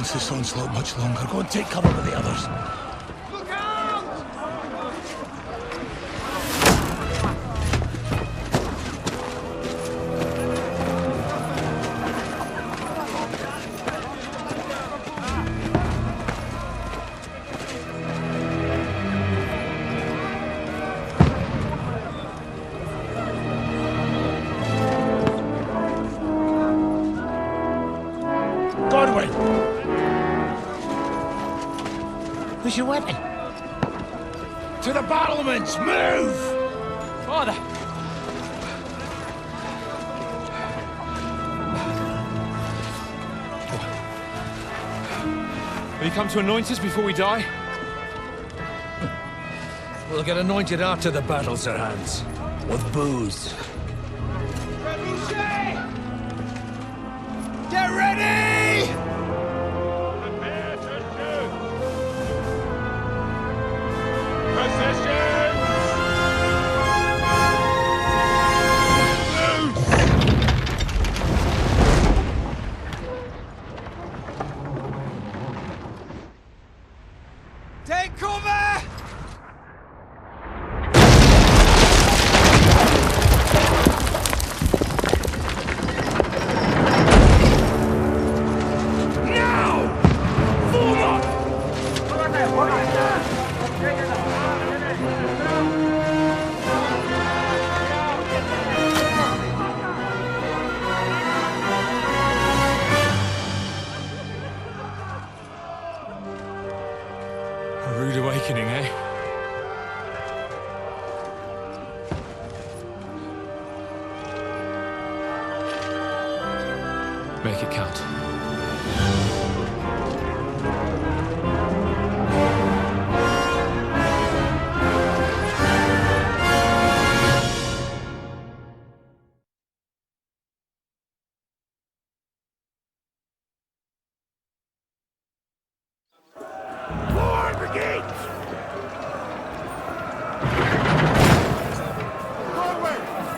prolongs this onslaught much longer. Go and take cover with the others. Look out! Who's your weapon? To the battlements! Move! Father! Will you come to anoint us before we die? We'll get anointed after the battles are hands. With booze. Get ready! Prepare to shoot! Positions! Take cover! A rude awakening, eh? Make it count.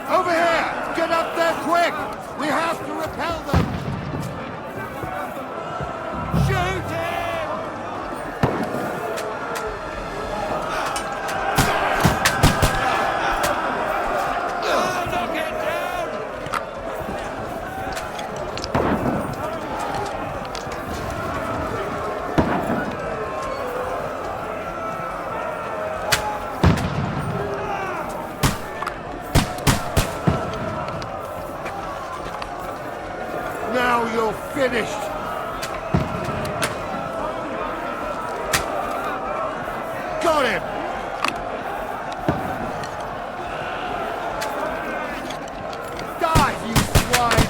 Over here! Get up there quick! We have to repel them! Shoot him! Knock it down! Now you're finished! Got him! Die, you swine!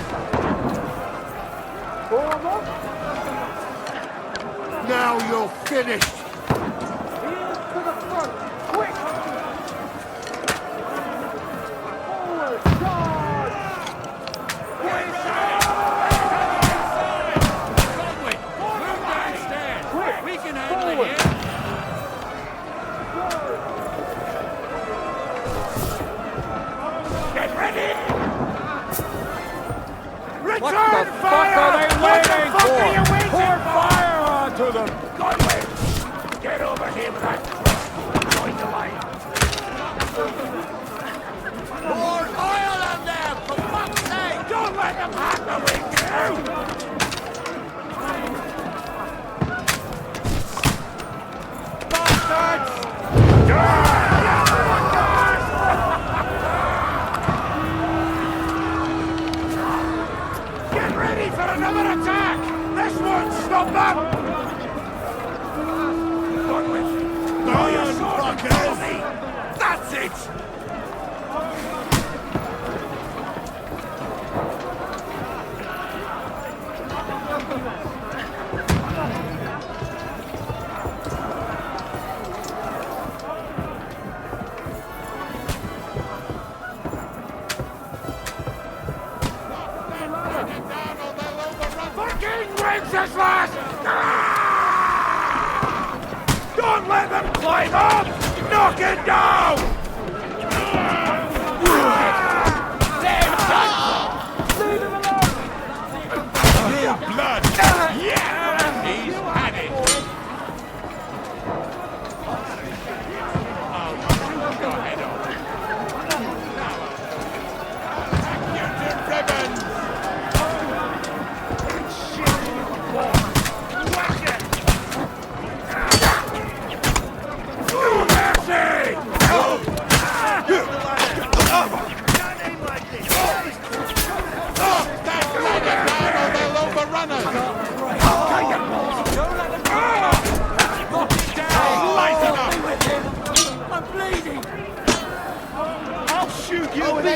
Now you're finished! What the fuck are they waiting for? Pour fire onto them! Get over here with that joint away! More oil on them, for fuck's sake! Don't let them have the wing too! Bastards! Get ready!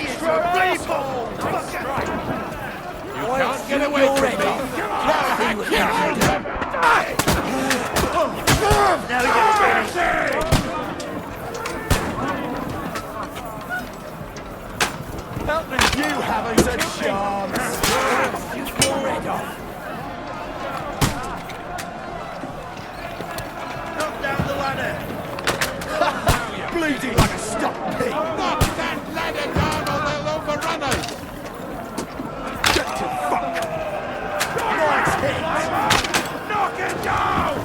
extra people! You can't get away from me! Now you're finished! You haven't a chance! Your head off! Knock down the ladder! Bleeding like a stuck pig! Knock that ladder down or they'll overrun us! Get to fuck! Nice hit! Knock it down!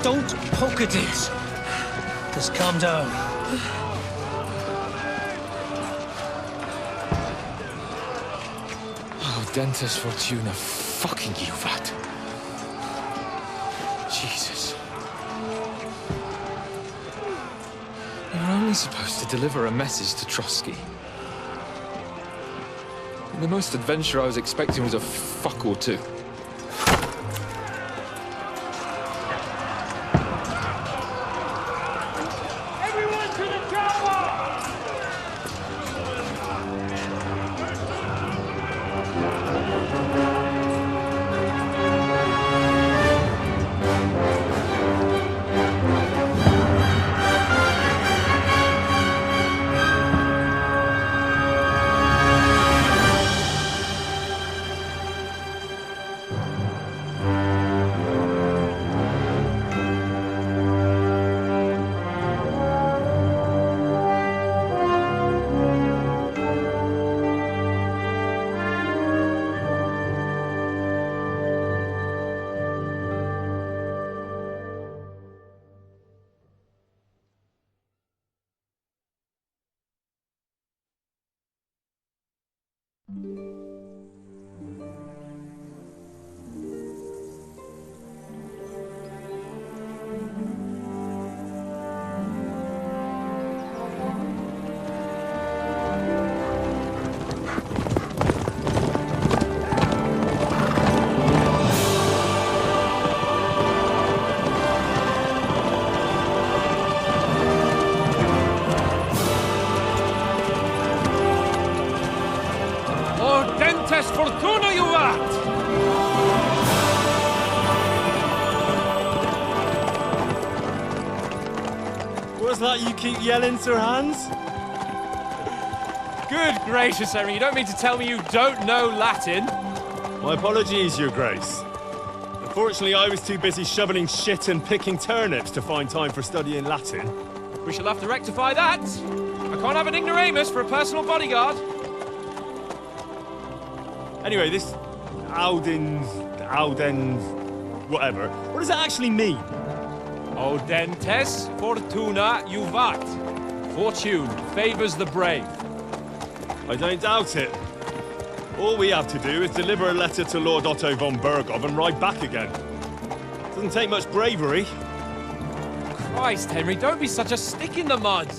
Don't poke at it. Just calm down. Oh, Dentes Fortuna, fucking you, Vat. Jesus. You're only supposed to deliver a message to Trotsky. The most adventure I was expecting was a fuck or two. Fortuna, you vat! What's that you keep yelling, Sir Hans? Good gracious, Henry, you don't mean to tell me you don't know Latin? My apologies, Your Grace. Unfortunately, I was too busy shoveling shit and picking turnips to find time for studying Latin. We shall have to rectify that. I can't have an ignoramus for a personal bodyguard. Anyway, this Audens, whatever. What does it actually mean? Audentes fortuna juvat. Fortune favors the brave. I don't doubt it. All we have to do is deliver a letter to Lord Otto von Bergov and ride back again. Doesn't take much bravery. Christ, Henry, don't be such a stick in the mud.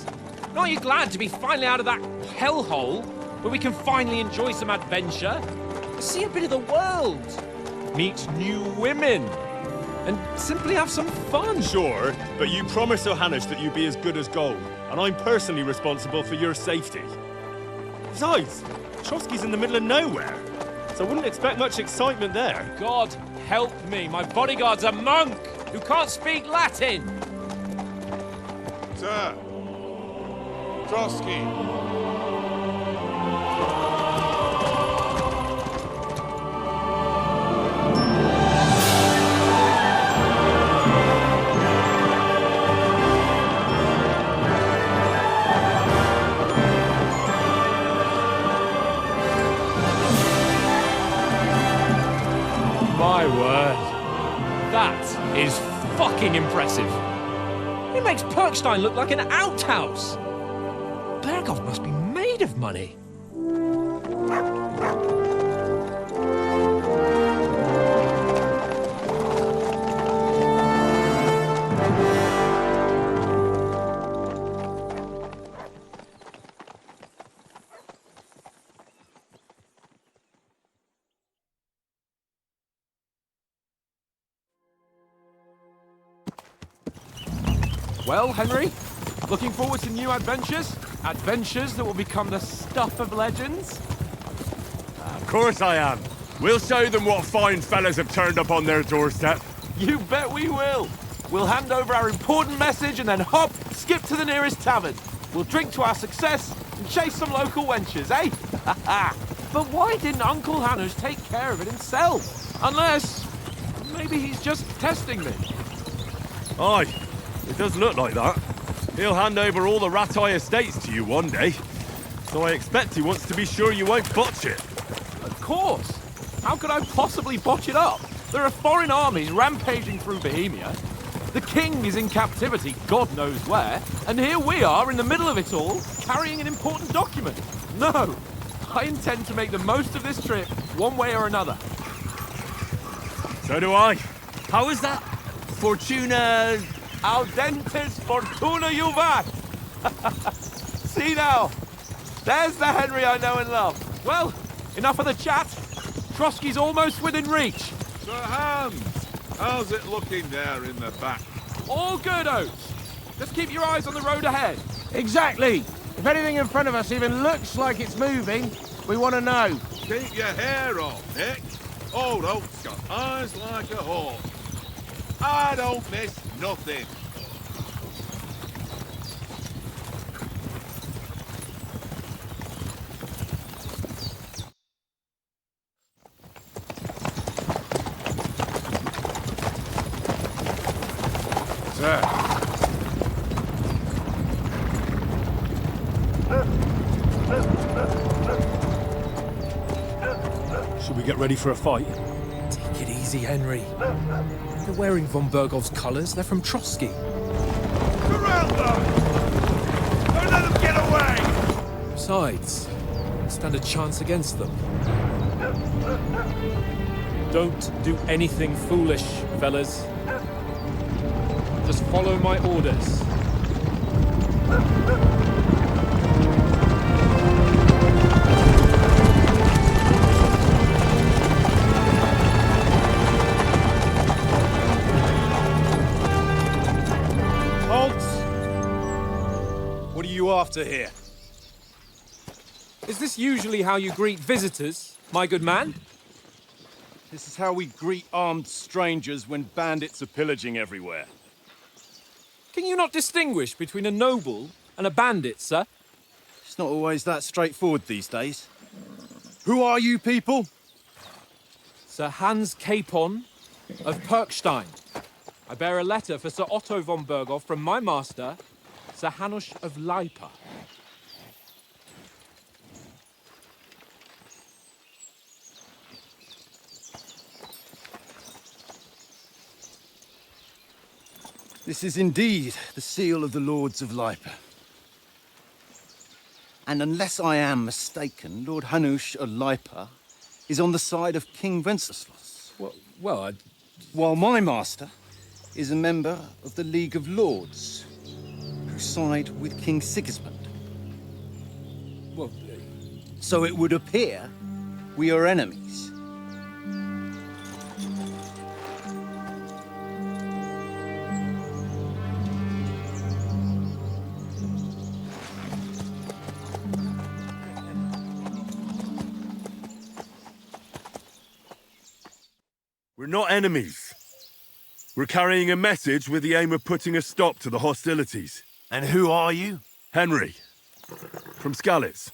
Aren't you glad to be finally out of that hellhole where we can finally enjoy some adventure? See a bit of the world, meet new women, and simply have some fun. Sure, but you promised Johannes that you'd be as good as gold, and I'm personally responsible for your safety. Besides, Trotsky's in the middle of nowhere, so I wouldn't expect much excitement there. God help me, my bodyguard's a monk who can't speak Latin. Sir! Trotsky! word. That is fucking impressive. It makes Perkstein look like an outhouse. Berghoff must be made of money. Well, Henry, looking forward to new adventures? Adventures that will become the stuff of legends? Of course I am. We'll show them what fine fellas have turned up on their doorstep. You bet we will. We'll hand over our important message and then hop, skip to the nearest tavern. We'll drink to our success and chase some local wenches, eh? But why didn't Uncle Hanush take care of it himself? Unless, maybe he's just testing me. Aye, it does look like that. He'll hand over all the Ratai estates to you one day. So I expect he wants to be sure you won't botch it. Of course. How could I possibly botch it up? There are foreign armies rampaging through Bohemia. The king is in captivity, God knows where. And here we are in the middle of it all, carrying an important document. No, I intend to make the most of this trip, one way or another. So do I. How is that? Fortuna... Audentes fortuna juvat! See now, there's the Henry I know and love. Well, enough of the chat. Trotsky's almost within reach. Sir Hans, how's it looking there in the back? All good, Oates. Just keep your eyes on the road ahead. Exactly. If anything in front of us even looks like it's moving, we want to know. Keep your hair on, Nick. Old Oak's got eyes like a hawk. I don't miss nothing. Sir. Should we get ready for a fight? Take it easy, Henry. They're wearing von Berghoff's colours. They're from Trotsky. Surround them! Don't let them get away! Besides, stand a chance against them. Don't do anything foolish, fellas. Just follow my orders. What are you after here? Is this usually how you greet visitors, my good man? This is how we greet armed strangers when bandits are pillaging everywhere. Can you not distinguish between a noble and a bandit, sir? It's not always that straightforward these days. Who are you people? Sir Hans Capon of Perkstein. I bear a letter for Sir Otto von Berghoff from my master, Sir Hanush of Lipa. This is indeed the seal of the Lords of Lipa. And unless I am mistaken, Lord Hanush of Lipa is on the side of King Wenceslas. While my master is a member of the League of Lords, who side with King Sigismund. So it would appear we are enemies. We're not enemies. We're carrying a message with the aim of putting a stop to the hostilities. And who are you? Henry, from Skalitz.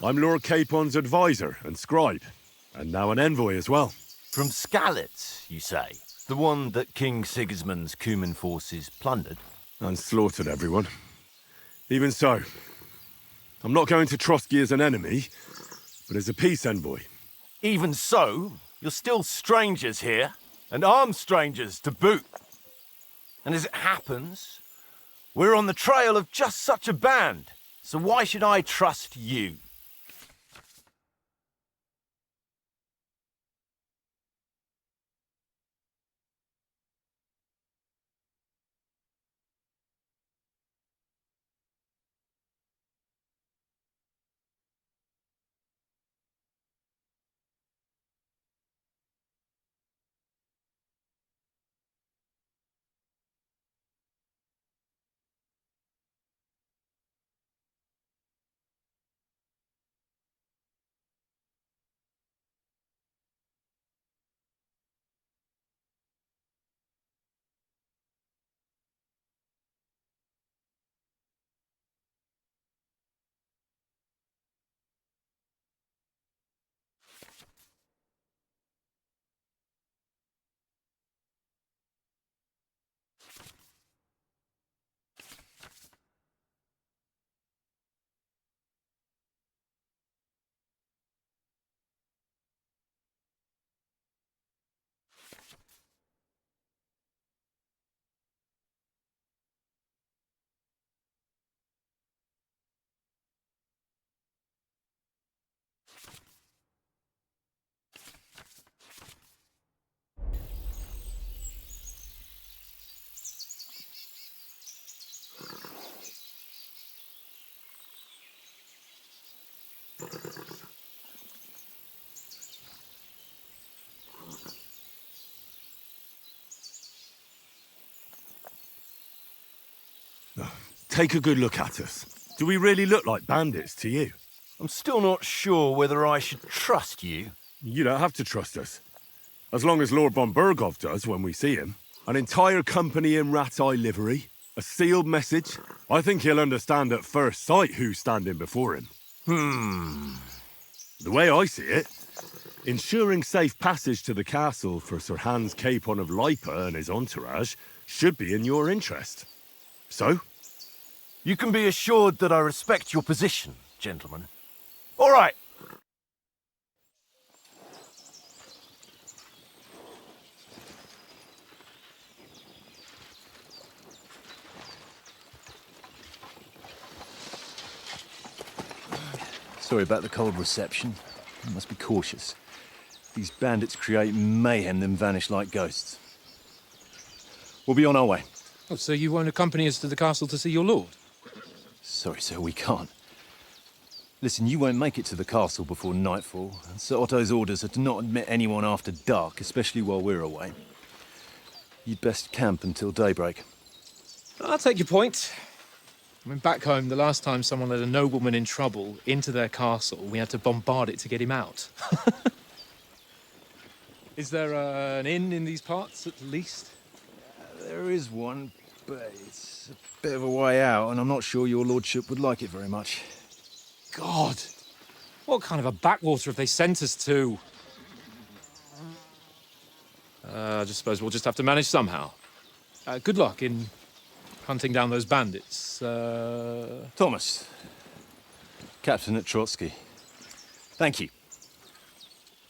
I'm Lord Capon's advisor and scribe, and now an envoy as well. From Skalitz, you say? The one that King Sigismund's Cuman forces plundered? And slaughtered everyone. Even so, I'm not going to Trotsky as an enemy, but as a peace envoy. Even so, you're still strangers here, and armed strangers to boot. And as it happens, we're on the trail of just such a band, so why should I trust you? Take a good look at us. Do we really look like bandits to you? I'm still not sure whether I should trust you. You don't have to trust us. As long as Lord von Burgov does when we see him. An entire company in rat-eye livery, a sealed message. I think he'll understand at first sight who's standing before him. The way I see it, ensuring safe passage to the castle for Sir Hans Capon of Lipa and his entourage should be in your interest. So? You can be assured that I respect your position, gentlemen. All right. Sorry about the cold reception. You must be cautious. These bandits create mayhem, then vanish like ghosts. We'll be on our way. Oh, so you won't accompany us to the castle to see your lord? Sorry, sir, we can't. Listen, you won't make it to the castle before nightfall, and Sir Otto's orders are to not admit anyone after dark, especially while we're away. You'd best camp until daybreak. I'll take your point. I mean, back home, the last time someone let a nobleman in trouble into their castle, we had to bombard it to get him out. Is there an inn in these parts, at least? There is one, but it's a bit of a way out, and I'm not sure your lordship would like it very much. God! What kind of a backwater have they sent us to? I just suppose we'll just have to manage somehow. Good luck in hunting down those bandits. Thomas, Captain at Trotsky. Thank you.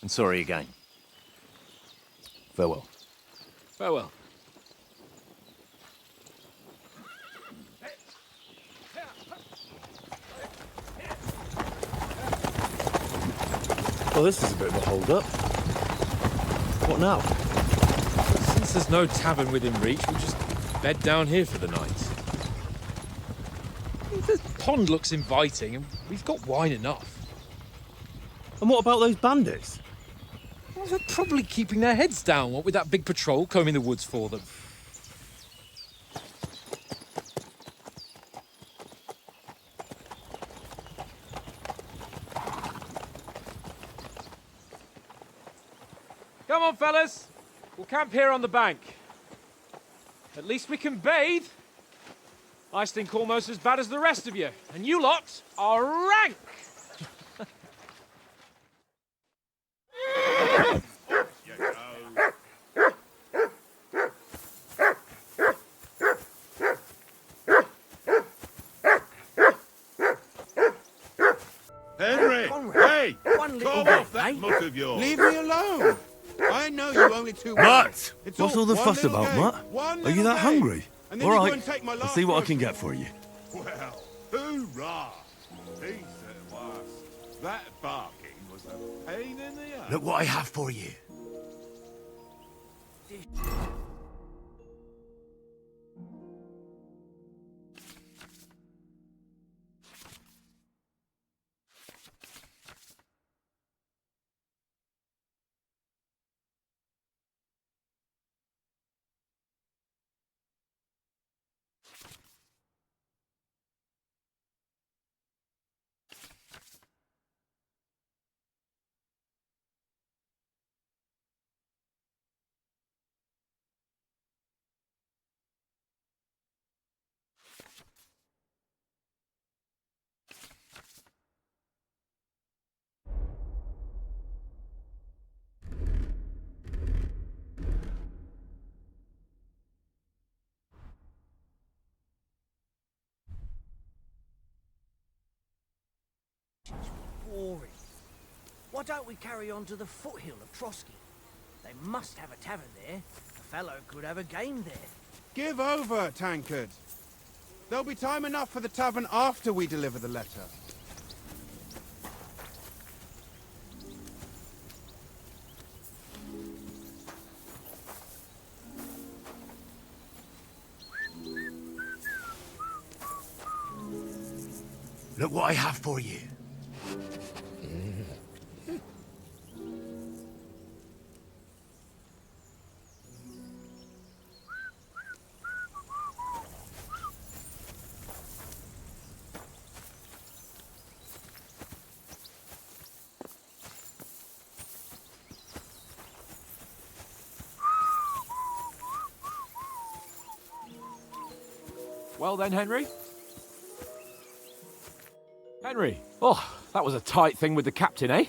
And sorry again. Farewell. Farewell. Well, this is a bit of a hold-up. What now? Since there's no tavern within reach, we'll just bed down here for the night. The pond looks inviting, and we've got wine enough. And what about those bandits? Well, they're probably keeping their heads down, what with that big patrol combing the woods for them. Come on, fellas. We'll camp here on the bank. At least we can bathe. I stink almost as bad as the rest of you, and you lot are rank! that eh? mutt of yours. Leave me alone. I know you only too well. Mutt! It's What's all the one fuss little about, game, Mutt? one Are you little that game. hungry? And then All you go right, and take my I'll last see what I person. can get for you. Well, hoorah! Peace at last. That barking was a pain in the ass. Look what I have for you. Boring. Why don't we carry on to the foothill of Trotsky? They must have a tavern there. A fellow could have a game there. Give over, Tankard. There'll be time enough for the tavern after we deliver the letter. Look what I have for you. Well then, Henry? Henry! Oh, that was a tight thing with the captain, eh?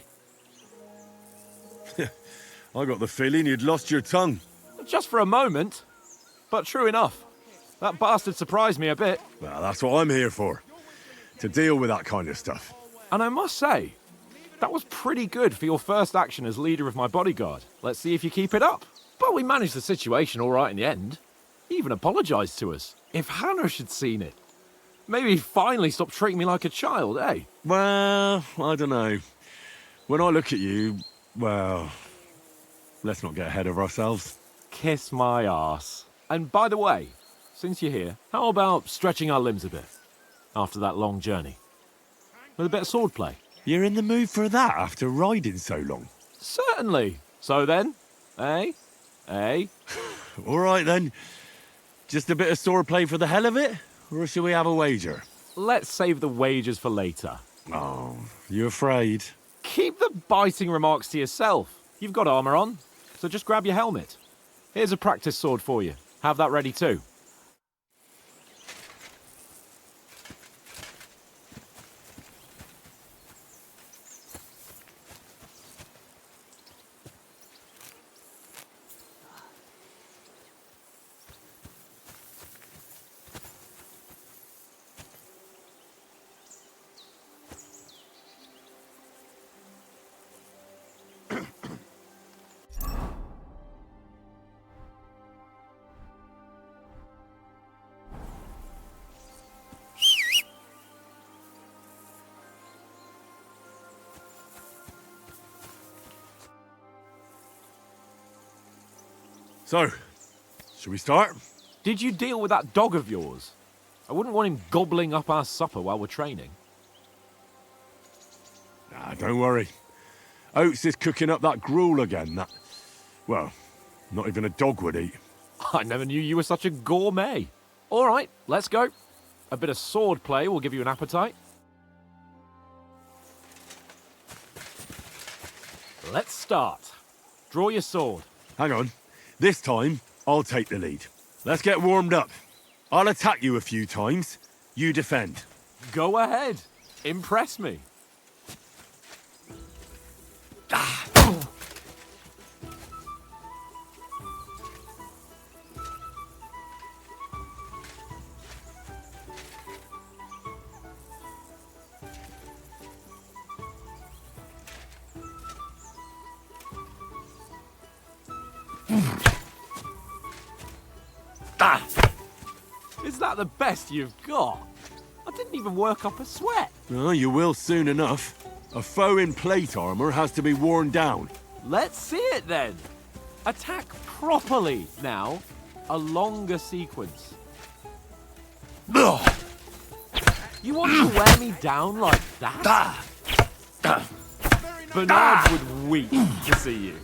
I got the feeling you'd lost your tongue. Just for a moment. But true enough. That bastard surprised me a bit. Well, that's what I'm here for. To deal with that kind of stuff. And I must say, that was pretty good for your first action as leader of my bodyguard. Let's see if you keep it up. But we managed the situation all right in the end. He even apologised to us. If Hanush had seen it, maybe he'd finally stop treating me like a child, eh? Well, I don't know. When I look at you, well, let's not get ahead of ourselves. Kiss my arse. And by the way, since you're here, how about stretching our limbs a bit after that long journey? With a bit of swordplay. You're in the mood for that after riding so long? Certainly. So then, eh? Eh? All right then. Just a bit of swordplay for the hell of it? Or shall we have a wager? Let's save the wagers for later. Oh, you afraid? Keep the biting remarks to yourself. You've got armour on, so just grab your helmet. Here's a practice sword for you. Have that ready too. So, shall we start? Did you deal with that dog of yours? I wouldn't want him gobbling up our supper while we're training. Nah, don't worry. Oates is cooking up that gruel again, that... Well, not even a dog would eat. I never knew you were such a gourmet. All right, let's go. A bit of sword play will give you an appetite. Let's start. Draw your sword. Hang on. This time, I'll take the lead. Let's get warmed up. I'll attack you a few times. You defend. Go ahead. Impress me. Is that the best you've got? I didn't even work up a sweat. Oh, you will soon enough. A foe in plate armor has to be worn down. Let's see it then. Attack properly now. A longer sequence. You want to wear me down like that? Bernard would weep to see you.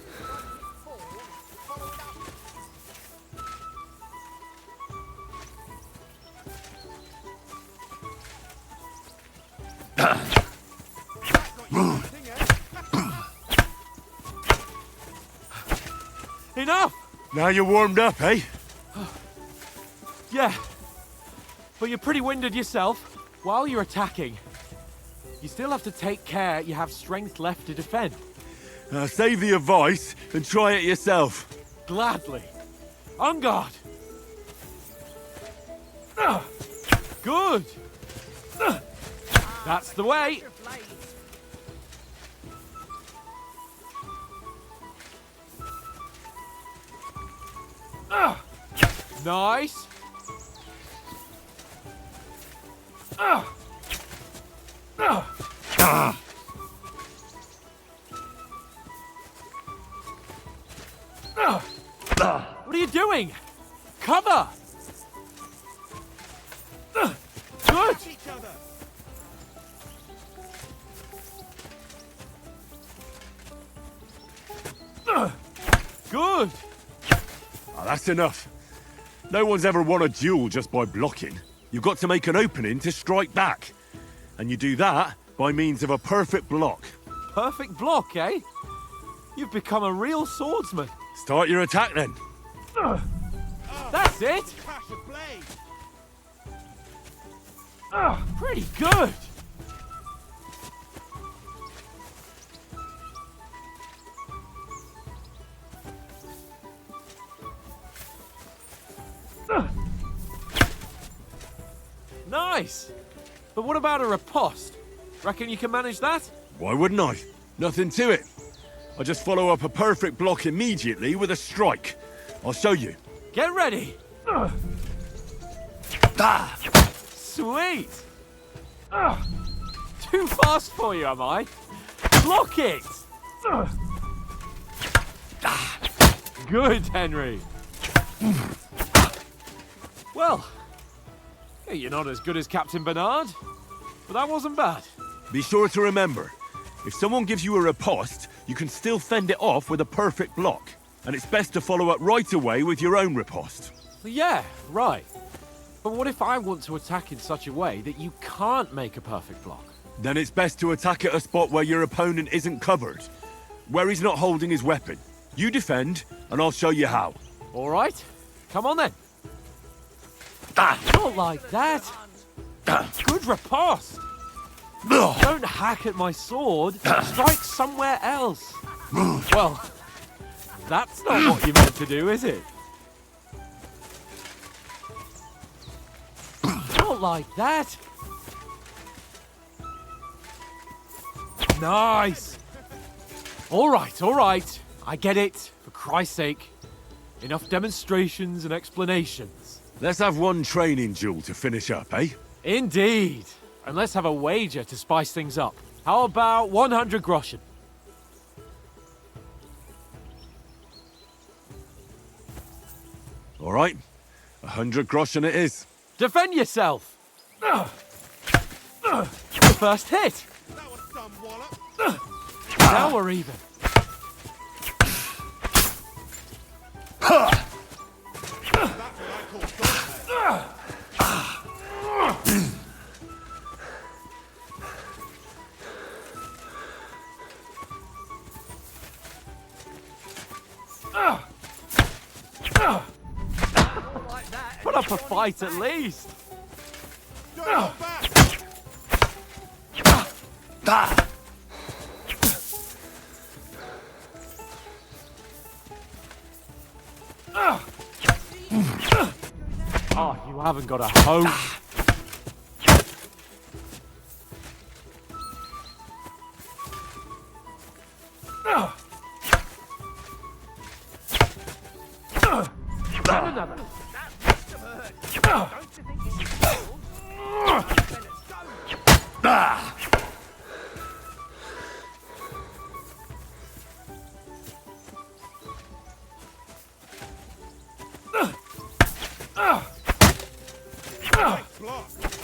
Enough! Now you're warmed up, eh? Yeah, but you're pretty winded yourself. While you're attacking, you still have to take care you have strength left to defend. Save the advice and try it yourself. Gladly. On guard. Good. That's the way. Nice. What are you doing? Cover! Good! Good! Oh, that's enough. No one's ever won a duel just by blocking. You've got to make an opening to strike back. And you do that by means of a perfect block. Perfect block, eh? You've become a real swordsman. Start your attack then. That's it! Pretty good! Nice! But what about a riposte? Reckon you can manage that? Why wouldn't I? Nothing to it. I just follow up a perfect block immediately with a strike. I'll show you. Get ready! Sweet! Too fast for you, am I? Block it! Good, Henry. Well, you're not as good as Captain Bernard, but that wasn't bad. Be sure to remember, if someone gives you a riposte, you can still fend it off with a perfect block. And it's best to follow up right away with your own riposte. Yeah, right. But what if I want to attack in such a way that you can't make a perfect block? Then it's best to attack at a spot where your opponent isn't covered. Where he's not holding his weapon. You defend, and I'll show you how. All right. Come on then. Not like that. Good riposte. Don't hack at my sword. Strike somewhere else. Well, that's not what you meant to do, is it? Not like that. Nice. All right. I get it. For Christ's sake. Enough demonstrations and explanations. Let's have one training duel to finish up, eh? Indeed. And let's have a wager to spice things up. How about 100 groschen? All right. 100 groschen it is. Defend yourself! First hit! Now we're even. Put up a fight at least. Oh, you haven't got a hope. another.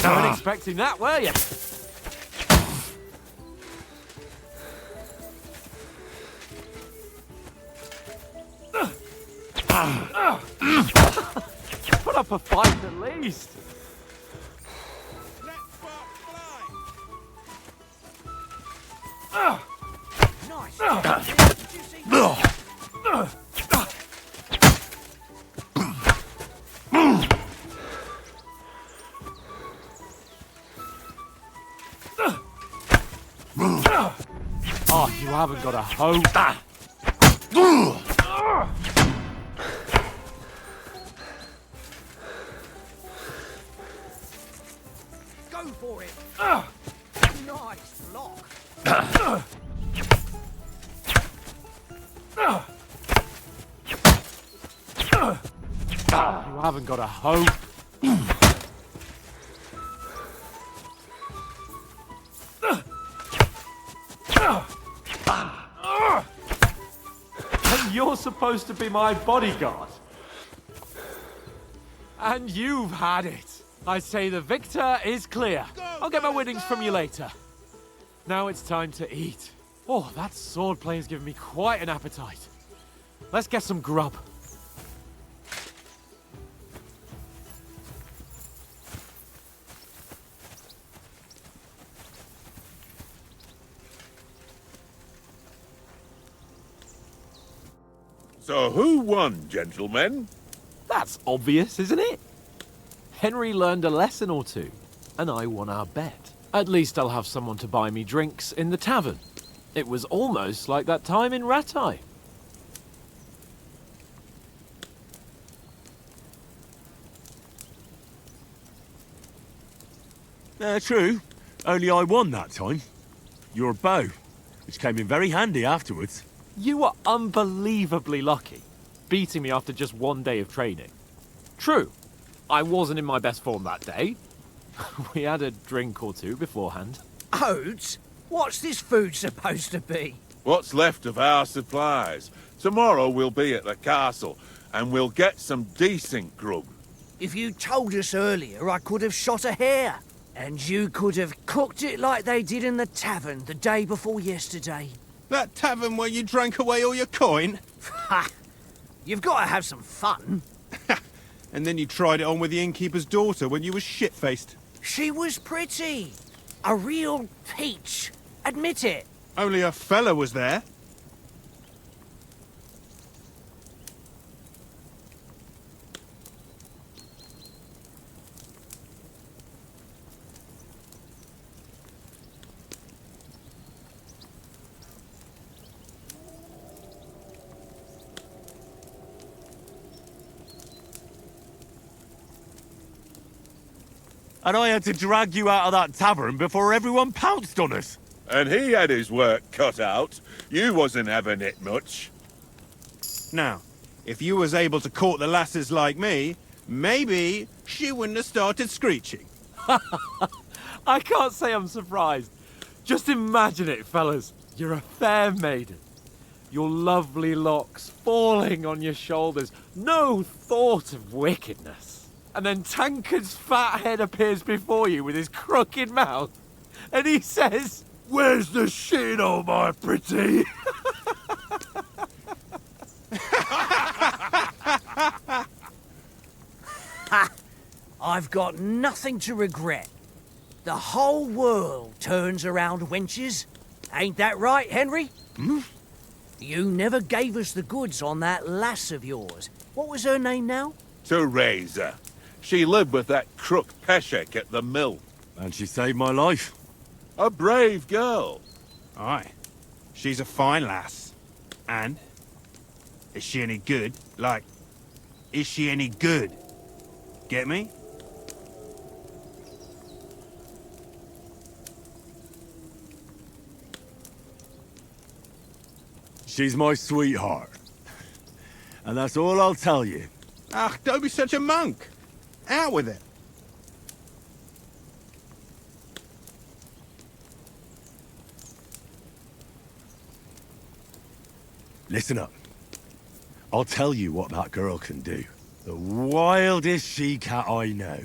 Weren't expecting that, were you? Put up a fight at least. Nice. Did you see that? Oh, you haven't got a hope. Go for it. Nice block. You haven't got a hope. And you're supposed to be my bodyguard. And you've had it. I say the victor is clear. I'll get my winnings from you later. Now it's time to eat. Oh, that swordplay has given me quite an appetite. Let's get some grub. So who won, gentlemen? That's obvious, isn't it? Henry learned a lesson or two, and I won our bet. At least I'll have someone to buy me drinks in the tavern. It was almost like that time in Rattay. True. Only I won that time. Your bow, which came in very handy afterwards. You were unbelievably lucky, beating me after just one day of training. True, I wasn't in my best form that day. We had a drink or two beforehand. Oats? What's this food supposed to be? What's left of our supplies. Tomorrow we'll be at the castle, and we'll get some decent grub. If you told us earlier, I could have shot a hare. And you could have cooked it like they did in the tavern the day before yesterday. That tavern where you drank away all your coin? Ha! You've got to have some fun. And then you tried it on with the innkeeper's daughter when you were shit-faced. She was pretty. A real peach. Admit it. Only a fella was there. And I had to drag you out of that tavern before everyone pounced on us. And he had his work cut out. You wasn't having it much. Now, if you was able to court the lasses like me, maybe she wouldn't have started screeching. I can't say I'm surprised. Just imagine it, fellas. You're a fair maiden. Your lovely locks falling on your shoulders. No thought of wickedness. And then Tankard's fat head appears before you with his crooked mouth. And he says, "Where's the shit, oh my pretty?" Ha! I've got nothing to regret. The whole world turns around wenches. Ain't that right, Henry? Hmm? You never gave us the goods on that lass of yours. What was her name now? Teresa. She lived with that crook Peshek at the mill. And she saved my life. A brave girl. Aye. She's a fine lass. And? Is she any good? Like, is she any good? Get me? She's my sweetheart. And that's all I'll tell you. Ah, don't be such a monk. Out with it. Listen up. I'll tell you what that girl can do. The wildest she-cat I know.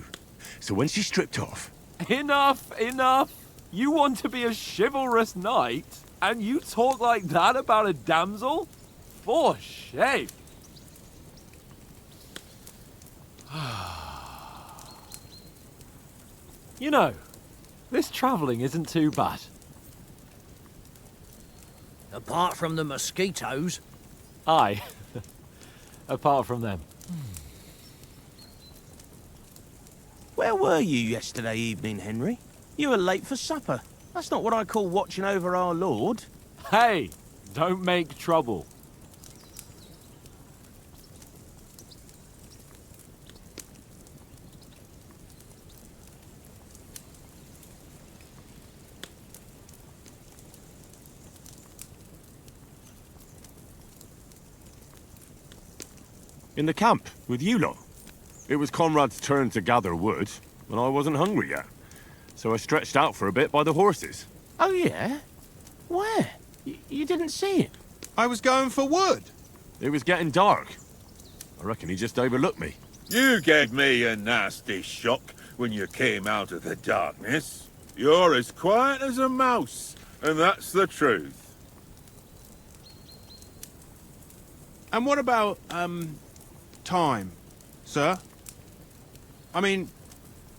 So when she's stripped off... Enough, enough! You want to be a chivalrous knight, and you talk like that about a damsel? For shame! You know, this travelling isn't too bad. Apart from the mosquitoes. Aye. Apart from them. Where were you yesterday evening, Henry? You were late for supper. That's not what I call watching over our Lord. Hey, don't make trouble. In the camp, with you lot. It was Conrad's turn to gather wood, and I wasn't hungry yet. So I stretched out for a bit by the horses. Oh, yeah? Where? You didn't see him? I was going for wood. It was getting dark. I reckon he just overlooked me. You gave me a nasty shock when you came out of the darkness. You're as quiet as a mouse, and that's the truth. And what about, time, sir? I mean,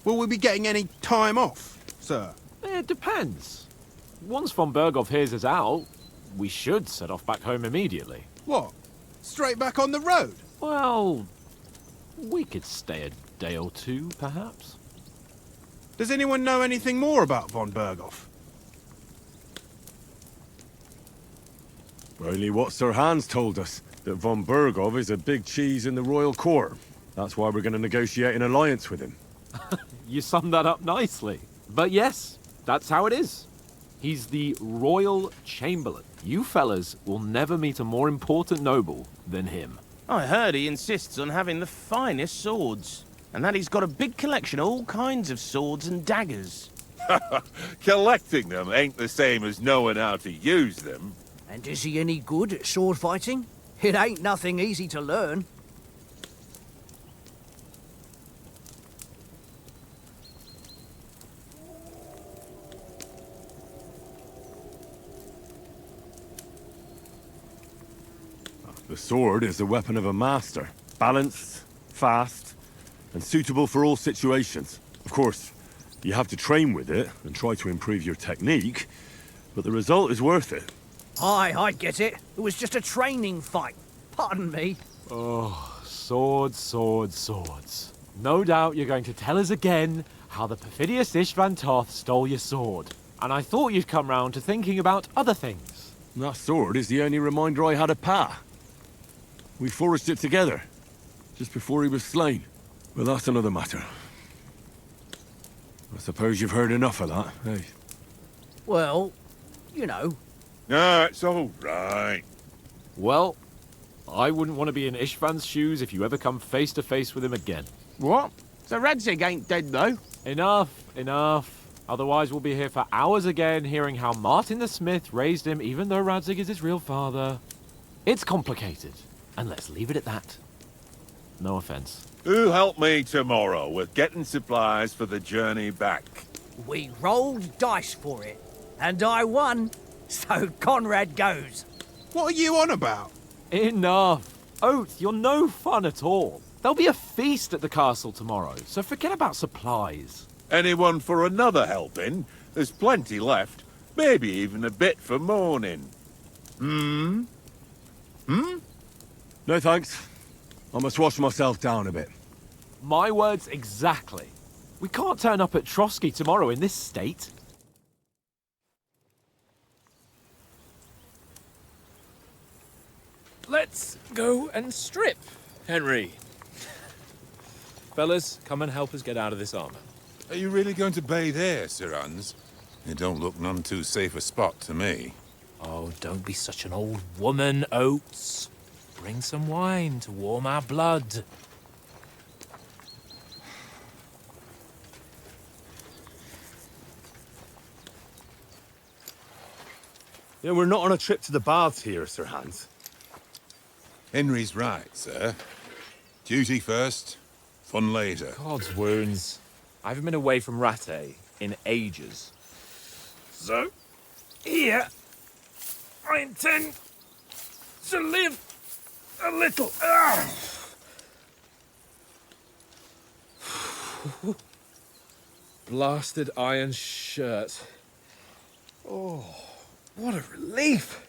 will we be getting any time off, sir? It depends. Once von Berghoff hears us out, we should set off back home immediately. What? Straight back on the road? Well, we could stay a day or two, perhaps. Does anyone know anything more about von Berghoff? Only what Sir Hans told us, that von Berghoff is a big cheese in the royal court. That's why we're going to negotiate an alliance with him. You summed that up nicely. But yes, that's how it is. He's the royal chamberlain. You fellas will never meet a more important noble than him. I heard he insists on having the finest swords, and that he's got a big collection of all kinds of swords and daggers. Collecting them ain't the same as knowing how to use them. And is he any good at sword fighting? It ain't nothing easy to learn. The sword is the weapon of a master. Balanced, fast, and suitable for all situations. Of course, you have to train with it and try to improve your technique, but the result is worth it. Aye, I get it. It was just a training fight. Pardon me. Oh, swords, swords, swords. No doubt you're going to tell us again how the perfidious Ishvan Toth stole your sword. And I thought you'd come round to thinking about other things. That sword is the only reminder I had of Pa. We forged it together, just before he was slain. But that's another matter. I suppose you've heard enough of that, eh? Well, you know. No, it's all right. Well, I wouldn't want to be in Ishvan's shoes if you ever come face to face with him again. What? So Radzig ain't dead, though? Enough, enough. Otherwise we'll be here for hours again hearing how Martin the Smith raised him even though Radzig is his real father. It's complicated, and let's leave it at that. No offense. Who'll help me tomorrow with getting supplies for the journey back? We rolled dice for it, and I won. So Conrad goes. What are you on about? Enough. Oath, you're no fun at all. There'll be a feast at the castle tomorrow, so forget about supplies. Anyone for another helping? There's plenty left. Maybe even a bit for morning. Hmm? No thanks. I must wash myself down a bit. My words exactly. We can't turn up at Trotsky tomorrow in this state. Let's go and strip, Henry. Fellas, come and help us get out of this armor. Are you really going to bathe here, Sir Hans? It don't look none too safe a spot to me. Oh, don't be such an old woman, Oates. Bring some wine to warm our blood. Yeah, we're not on a trip to the baths here, Sir Hans. Henry's right, sir. Duty first, fun later. God's wounds. I haven't been away from Rattay in ages. So, here, I intend to live a little. Blasted iron shirt. Oh, what a relief.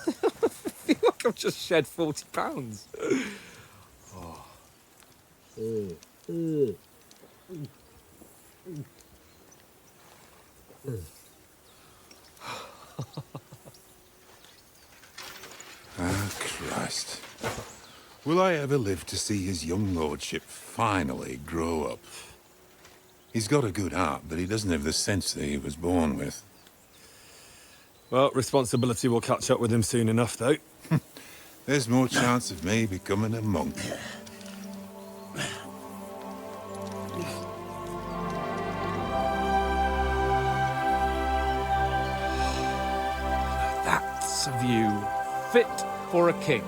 I feel like I've just shed 40 pounds. Oh. Ah, Christ. Will I ever live to see his young lordship finally grow up? He's got a good heart, but he doesn't have the sense that he was born with. Well, responsibility will catch up with him soon enough, though. There's more chance of me becoming a monk. That's a view fit for a king.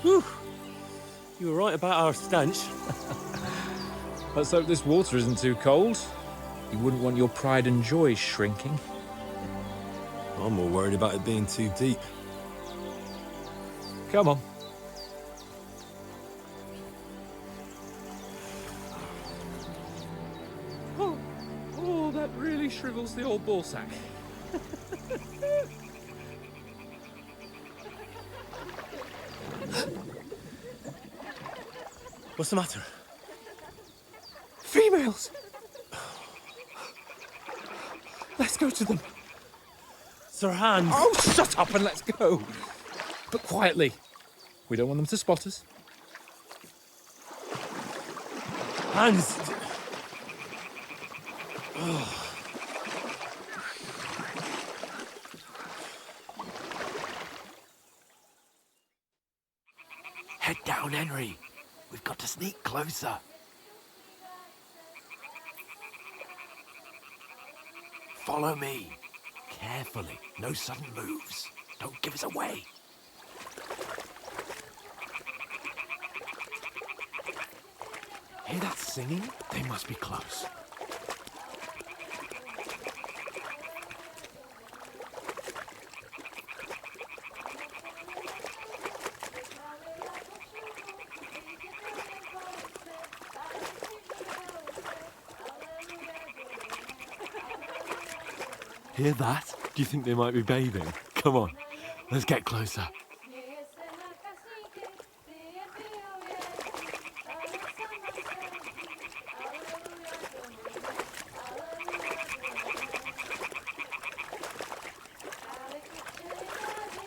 Whew. You were right about our stench. Let's hope this water isn't too cold. You wouldn't want your pride and joy shrinking. I'm more worried about it being too deep. Come on. Oh, that really shrivels the old ball sack. What's the matter? Females! Let's go to them. Sir Hans! Oh, shut up and let's go. But quietly. We don't want them to spot us. Hans! Oh. Head down, Henry. We've got to sneak closer. Follow me. Carefully. No sudden moves. Don't give us away. Hear that singing? They must be close. Hear that? Do you think they might be bathing? Come on, let's get closer.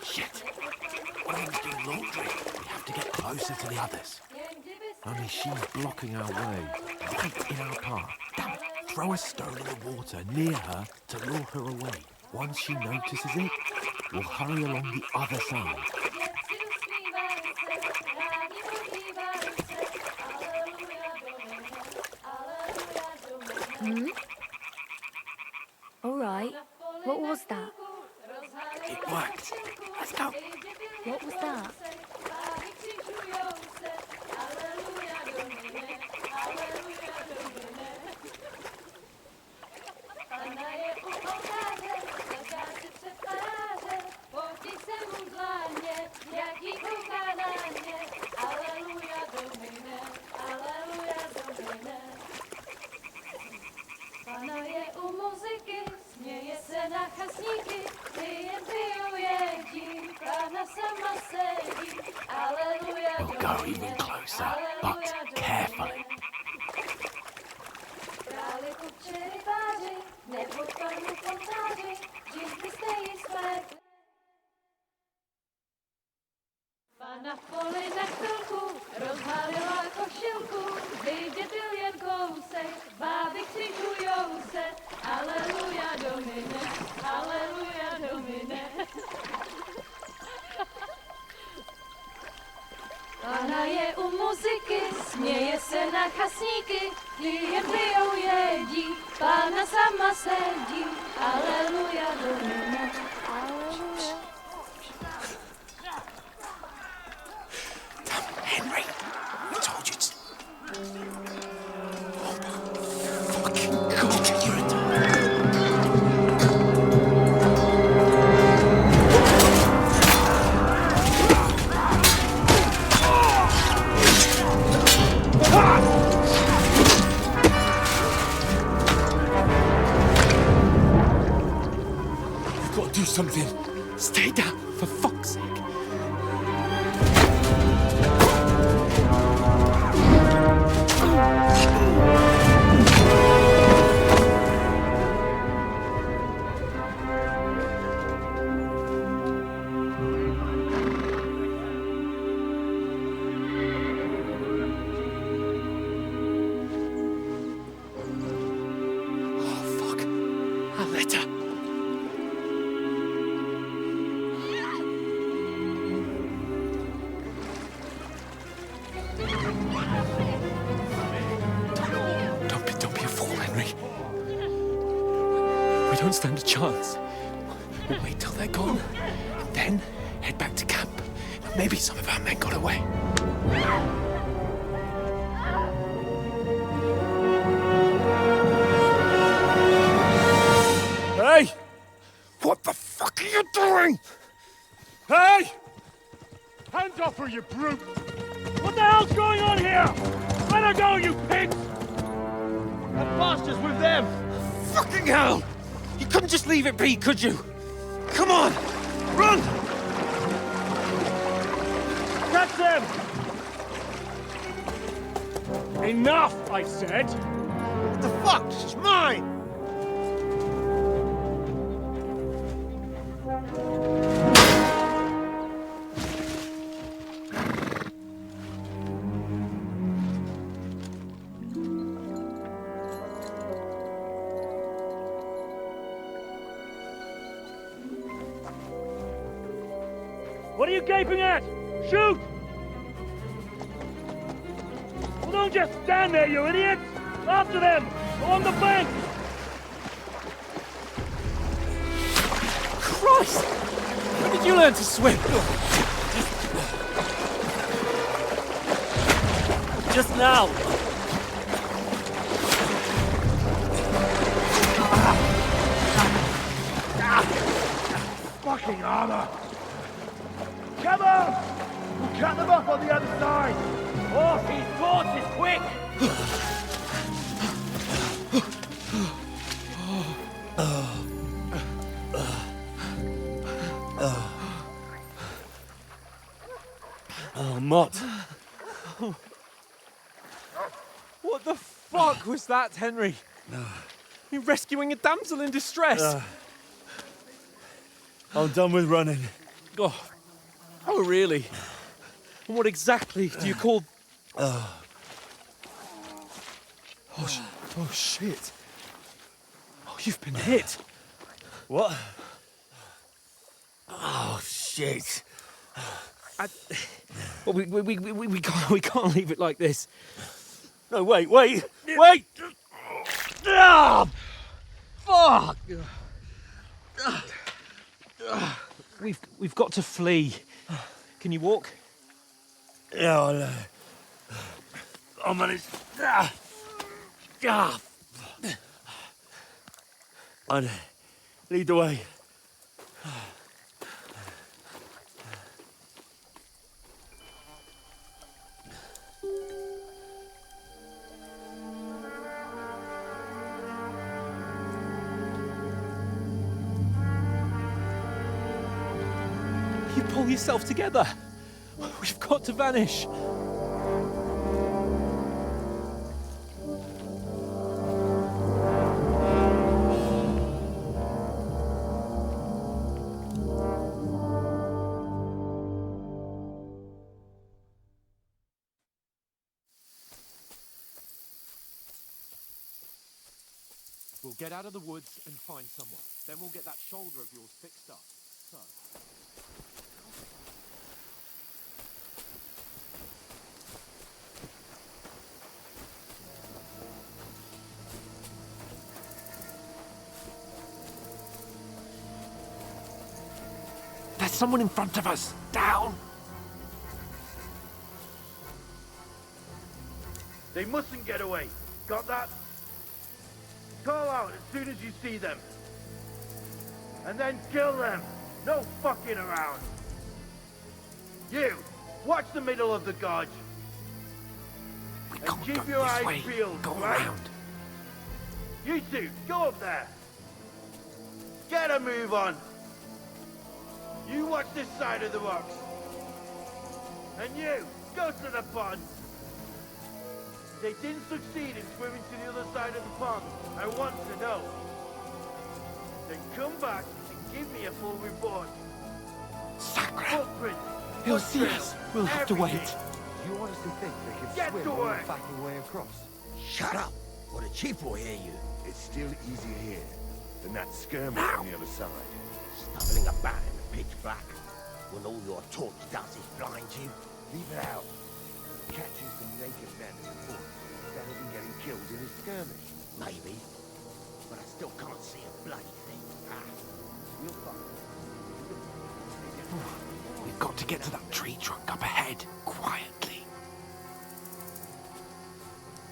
Shit! One of them's doing laundry. We have to get closer to the others. Only she's blocking our way, right in our path. Damn it! Throw a stone in the water near her to lure her away. Once she notices it, we'll hurry along the other side. Hmm? All right. What was that? It worked. Let's go. What was that? We'll go even closer, but carefully. Na poli na chvilku rozhalila košilku, vydětil jen kousek, báby křižujou se, aleluja domine, aleluja domine. Pana je u muziky, směje se na chasníky, klienty jedí, Pána sama sedí, aleluja, domino. Henry, I told you to... You've got to do something. Stay down, for fuck's sake. Don't be a fool, Henry. We don't stand a chance. We'll wait till they're gone, and then head back to camp. Maybe some of our men got away. Hey! What the fuck are you doing? Hey! Hands off her, you brute! What the hell's going on here? Let her go, you pigs! That bastard's with them! Fucking hell! You couldn't just leave it be, could you? Come on! Run! Catch them! Enough, I said! What the fuck? She's mine! What are you gaping at? Shoot! Well, don't just stand there, you idiots! After them! Along the bank! Christ! When did you learn to swim? Just now! Fucking armor! Come on! We'll cut them off on the other side! Oh, his torch is quick! Oh, Mott. What the fuck was that, Henry? You rescuing a damsel in distress? I'm done with running. Oh, really? And what exactly do you call... Oh, shit. Oh, you've been hit. What? Oh, shit. Well, we can't leave it like this. No, wait! Ah! Fuck! We've got to flee. Can you walk? Yeah, I'll manage. I'd lead the way. You pull yourself together. We've got to vanish. We'll get out of the woods and find someone. Then we'll get that shoulder of yours fixed up. So... someone in front of us. Down! They mustn't get away. Got that? Call out as soon as you see them. And then kill them. No fucking around. You, watch the middle of the gorge. And keep your eyes peeled, Go right? around. You two, go up there. Get a move on. You watch this side of the rocks. And you, go to the pond. If they didn't succeed in swimming to the other side of the pond, I want to know. Then come back and give me a full report. Footprints. He'll see us. We'll have to wait. You honestly think they can Get swim to all work. the fucking way across? Shut up, or the chief will hear you. It's still easier here than that skirmish on the other side. Stumbling about in the pitch black, when all your torch does is blind you. Leave it out. Catching some naked men in the forest better than getting killed in a skirmish. Maybe, but I still can't see a bloody thing. We'll find. We've got to get to that tree trunk up ahead, quietly.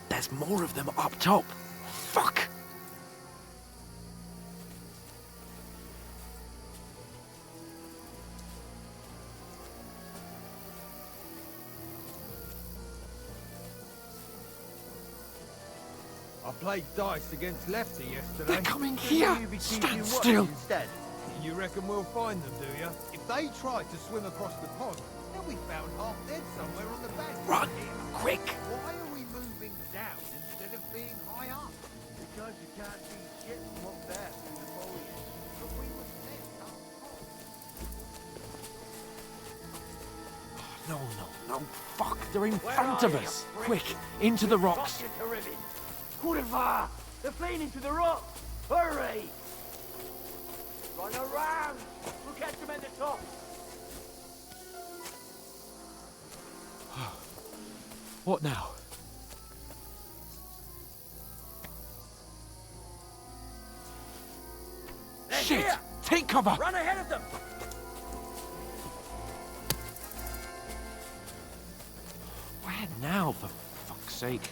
There's more of them up top. Fuck! I played dice against Lefty yesterday. They're coming here! Stand still! You reckon we'll find them, do you? If they try to swim across the pond, they'll be found half dead somewhere on the bank. Run! Quick! Why are we moving down instead of being high up? Because you can't see shit from up there through the foliage. But we were sent up top. No. Fuck, they're in front of us. Quick, into the rocks. Kurva! They're fleeing into the rocks! Hurry! Run around! We'll catch them at the top! What now? They're Shit! here. Take cover! Run ahead of them! Where now, for fuck's sake?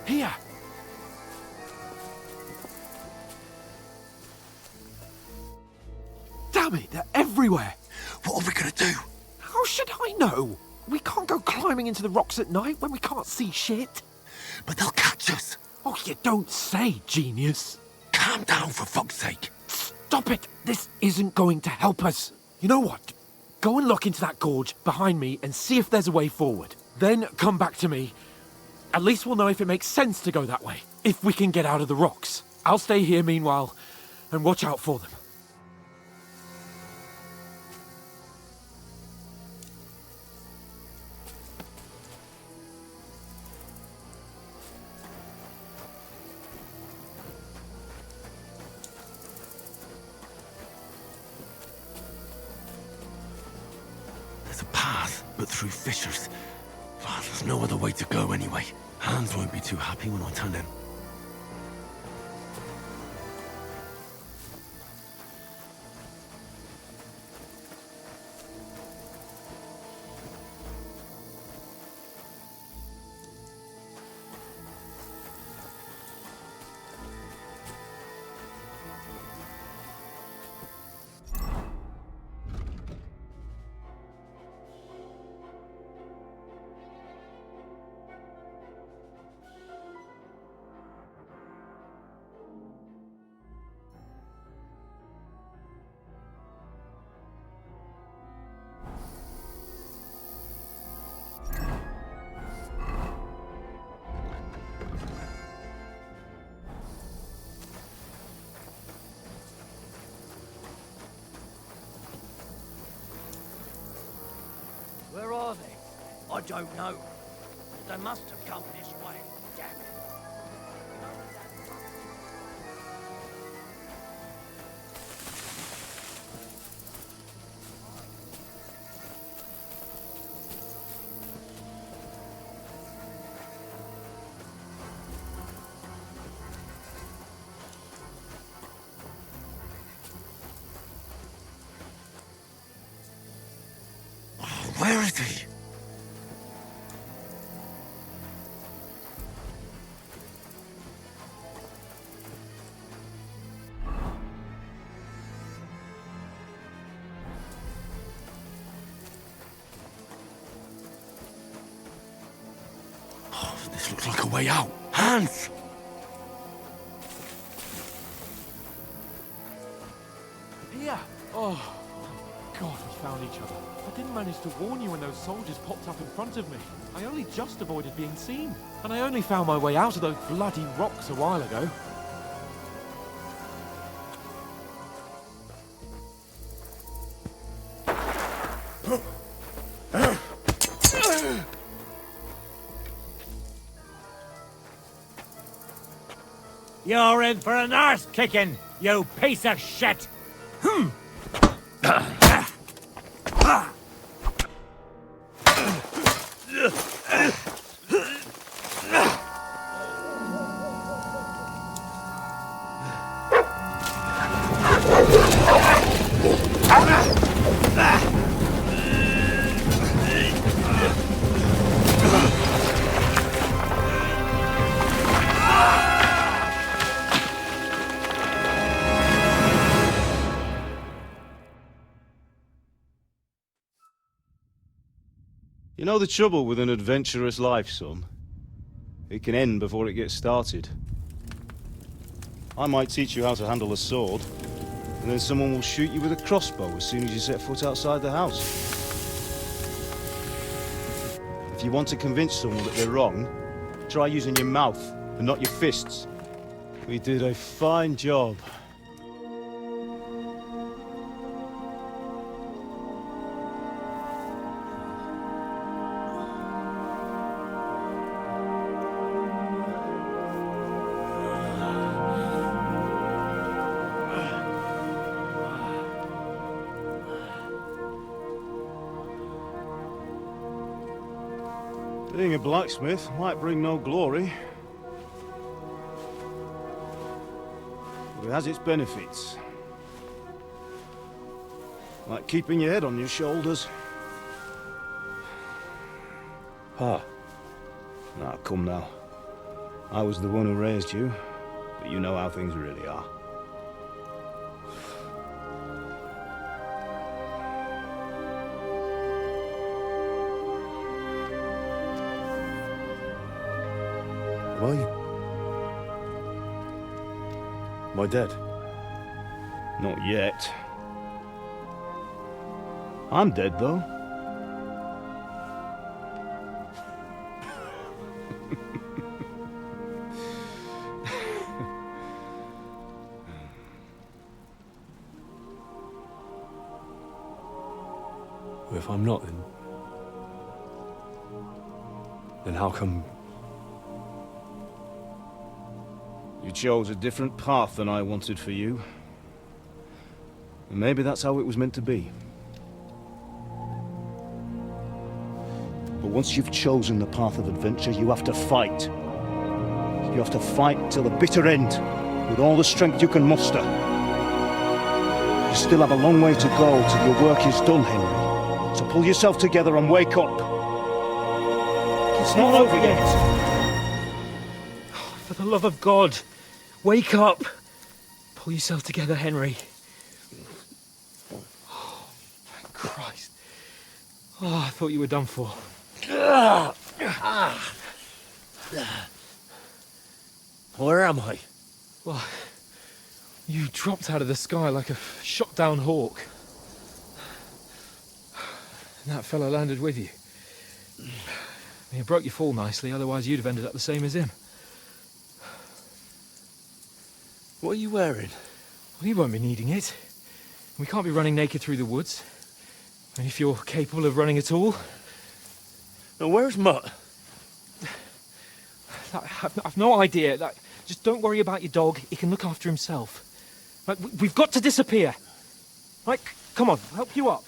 Here! Damn it, they're everywhere! What are we gonna do? How should I know? We can't go climbing into the rocks at night when we can't see shit. But they'll catch us. Oh, you don't say, genius. Calm down, for fuck's sake. Stop it! This isn't going to help us. You know what? Go and look into that gorge behind me and see if there's a way forward. Then come back to me. At least we'll know if it makes sense to go that way. If we can get out of the rocks. I'll stay here meanwhile and watch out for them. There's a path, but through fissures. Oh, there's no other way to go anyway. Hans won't be too happy when I turn in. Where are they? I don't know. They must have come this way. Damn it. Where is he? Oh, this looks like a way out. Hans! Here! Oh, God, we found each other. I didn't manage to warn you when those soldiers popped up in front of me. I only just avoided being seen. And I only found my way out of those bloody rocks a while ago. You're in for an arse kicking, you piece of shit! You know the trouble with an adventurous life, son? It can end before it gets started. I might teach you how to handle a sword, and then someone will shoot you with a crossbow as soon as you set foot outside the house. If you want to convince someone that they're wrong, try using your mouth and not your fists. We did a fine job. Being a blacksmith might bring no glory, but it has its benefits. Like keeping your head on your shoulders. Pa. Now, come now. I was the one who raised you, but you know how things really are. Why? Am I dead? Not yet. I'm dead, though. Well, if I'm not, then how come... You chose a different path than I wanted for you. And maybe that's how it was meant to be. But once you've chosen the path of adventure, you have to fight. You have to fight till the bitter end, with all the strength you can muster. You still have a long way to go till your work is done, Henry. So pull yourself together and wake up. It's not over yet. For the love of God, wake up! Pull yourself together, Henry. Oh, thank Christ. Oh, I thought you were done for. Where am I? Well, you dropped out of the sky like a shot-down hawk. And that fellow landed with you. You broke your fall nicely, otherwise you'd have ended up the same as him. What are you wearing? Well, you won't be needing it. We can't be running naked through the woods. And if you're capable of running at all... Now, where's Mutt? I've no idea. Just don't worry about your dog. He can look after himself. Right, we've got to disappear. Right, come on, I'll help you up.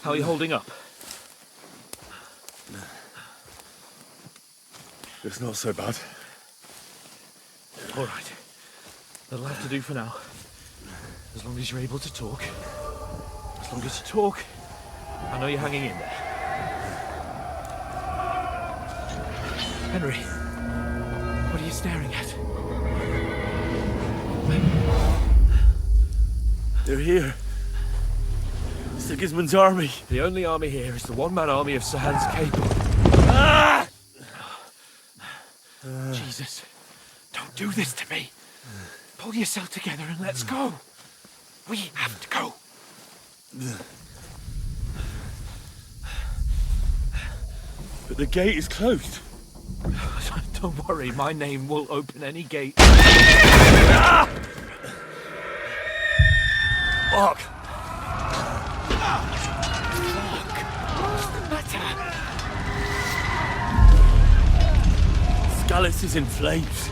How are you holding up? It's not so bad. All right. That'll have to do for now. As long as you're able to talk. As long as you talk, I know you're hanging in there. Henry, what are you staring at? They're here. Sigismund's army. The only army here is the one-man army of Sir Hans Cable. Ah! Jesus, don't do this to me. Pull yourself together and let's go. We have to go. But the gate is closed. Don't worry, my name will open any gate. Fuck! What's the matter? Scallis is in flames.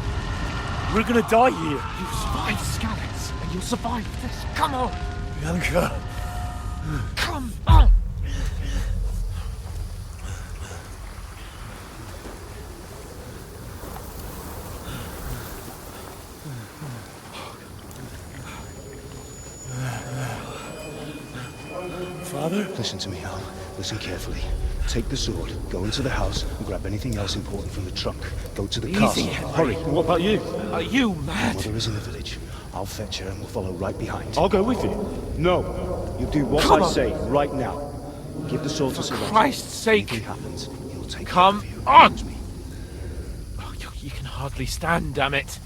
We're gonna die here. You survived Scallis, and you'll survive this. Come on! Bianca! Come on! Father? Listen to me, Al. Listen carefully. Take the sword, go into the house, and grab anything else important from the trunk. Go to the castle. Hurry. What about you? Are you My mad? mother is in the village. I'll fetch her and we'll follow right behind. I'll go with you. No. You do what Come I on. say right now. Give the sword to Sir Roger. Christ's sake! Anything happens, he'll take Come care of you. on! Promise me. Oh, you can hardly stand, damn it.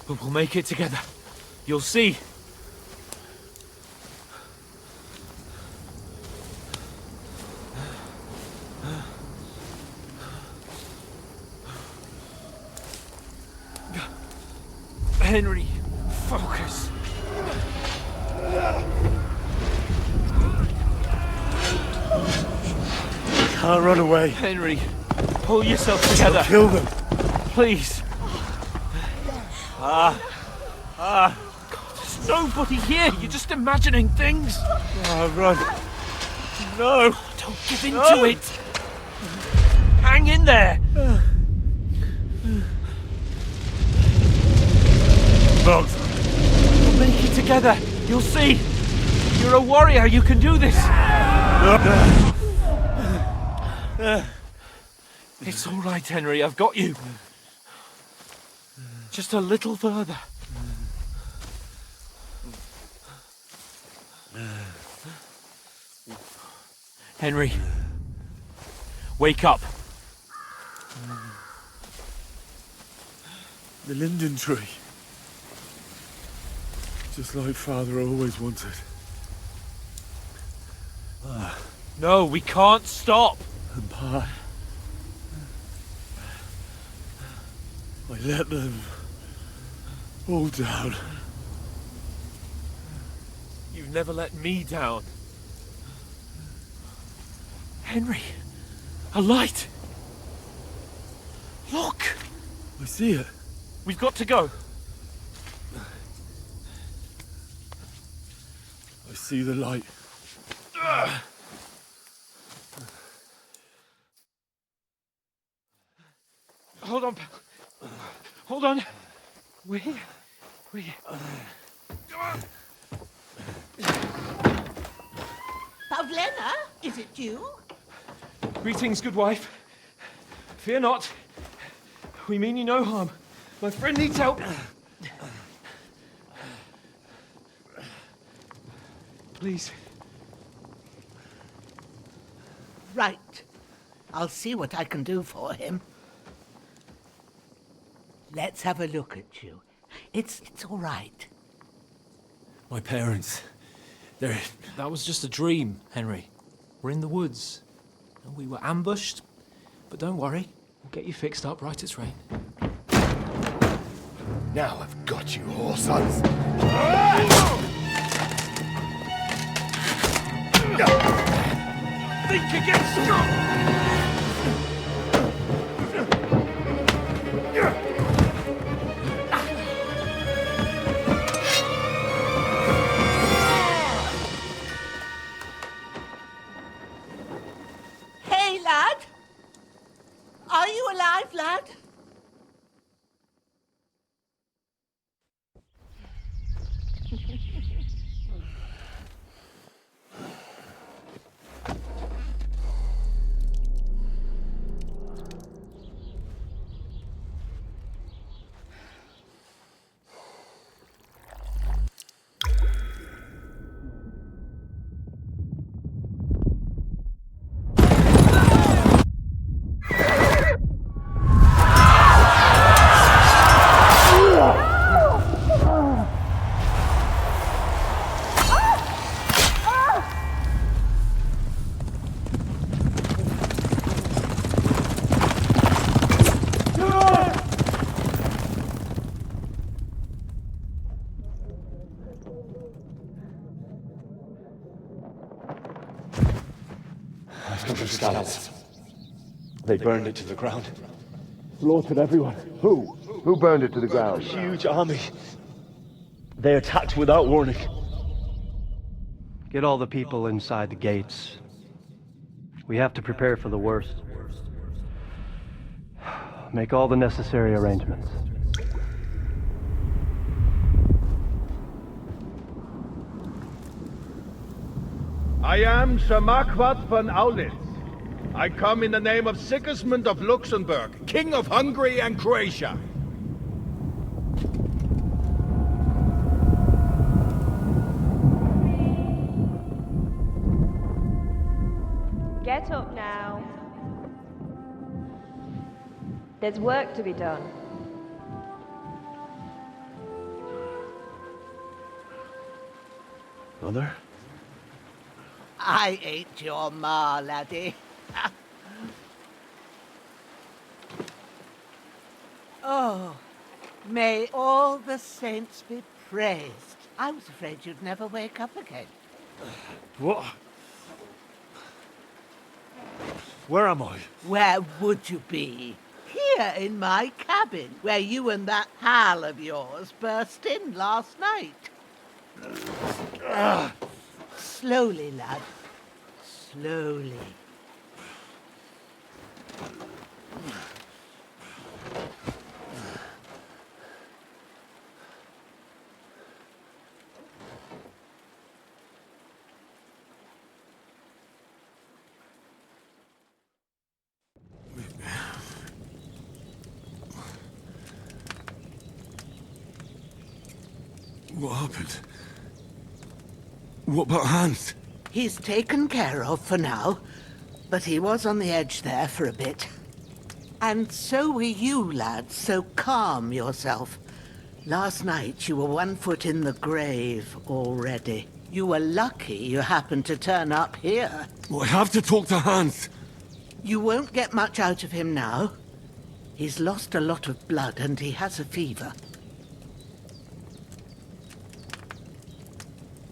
But we'll make it together. You'll see. Henry, focus. Can't run away. Henry, pull yourself together. I'll kill them. Please. God, there's nobody here. You're just imagining things. Run. No. Don't give in to it. Hang in there. Bugs. We'll make it together. You'll see. You're a warrior. You can do this. It's all right, Henry. I've got you. Just a little further. Henry, wake up. The linden tree. Just like Father always wanted. No, we can't stop. And Pa, I let them all down. You've never let me down. Henry, a light. Look. I see it. We've got to go. I see the light. Hold on, pal. Hold on. We're here. We're here. Pavlena, is it you? Greetings, good wife. Fear not. We mean you no harm. My friend needs help. Please. Right. I'll see what I can do for him. Let's have a look at you. It's all right. My parents, they're... That was just a dream, Henry. We're in the woods. And we were ambushed. But don't worry. We'll get you fixed up right as rain. Now I've got you, whoresons. Think again, Are you alive, lad? The scouts. They burned it to the ground. Slaughtered everyone. Who? Who burned it to the ground? A huge army. They attacked without warning. Get all the people inside the gates. We have to prepare for the worst. Make all the necessary arrangements. I am Sir Marquardt von Aulitz. I come in the name of Sigismund of Luxembourg, King of Hungary and Croatia. Get up now. There's work to be done. Mother? I ain't your ma, laddie. Oh, may all the saints be praised. I was afraid you'd never wake up again. What? Where am I? Where would you be? Here in my cabin, where you and that pal of yours burst in last night. Slowly, lad. Slowly. What happened? What about Hans? He's taken care of for now, but he was on the edge there for a bit. And so were you, lad, so calm yourself. Last night you were 1 foot in the grave already. You were lucky you happened to turn up here. Well, I have to talk to Hans. You won't get much out of him now. He's lost a lot of blood and he has a fever.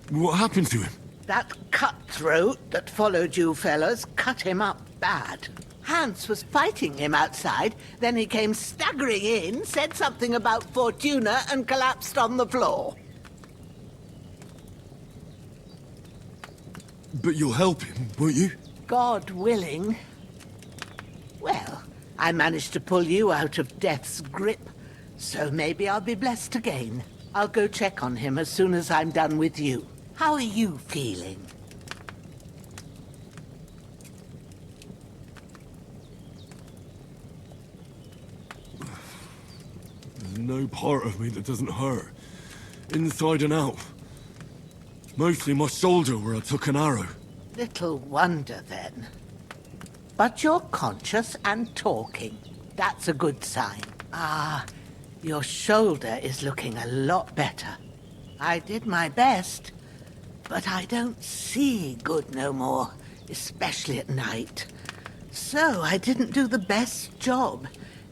What happened to him? That cutthroat that followed you fellas cut him up bad. Hans was fighting him outside, then he came staggering in, said something about Fortuna, and collapsed on the floor. But you'll help him, won't you? God willing. Well, I managed to pull you out of death's grip, so maybe I'll be blessed again. I'll go check on him as soon as I'm done with you. How are you feeling? There's no part of me that doesn't hurt. Inside and out. Mostly my shoulder where I took an arrow. Little wonder then. But you're conscious and talking. That's a good sign. Ah, your shoulder is looking a lot better. I did my best, but I don't see good no more, especially at night. So I didn't do the best job.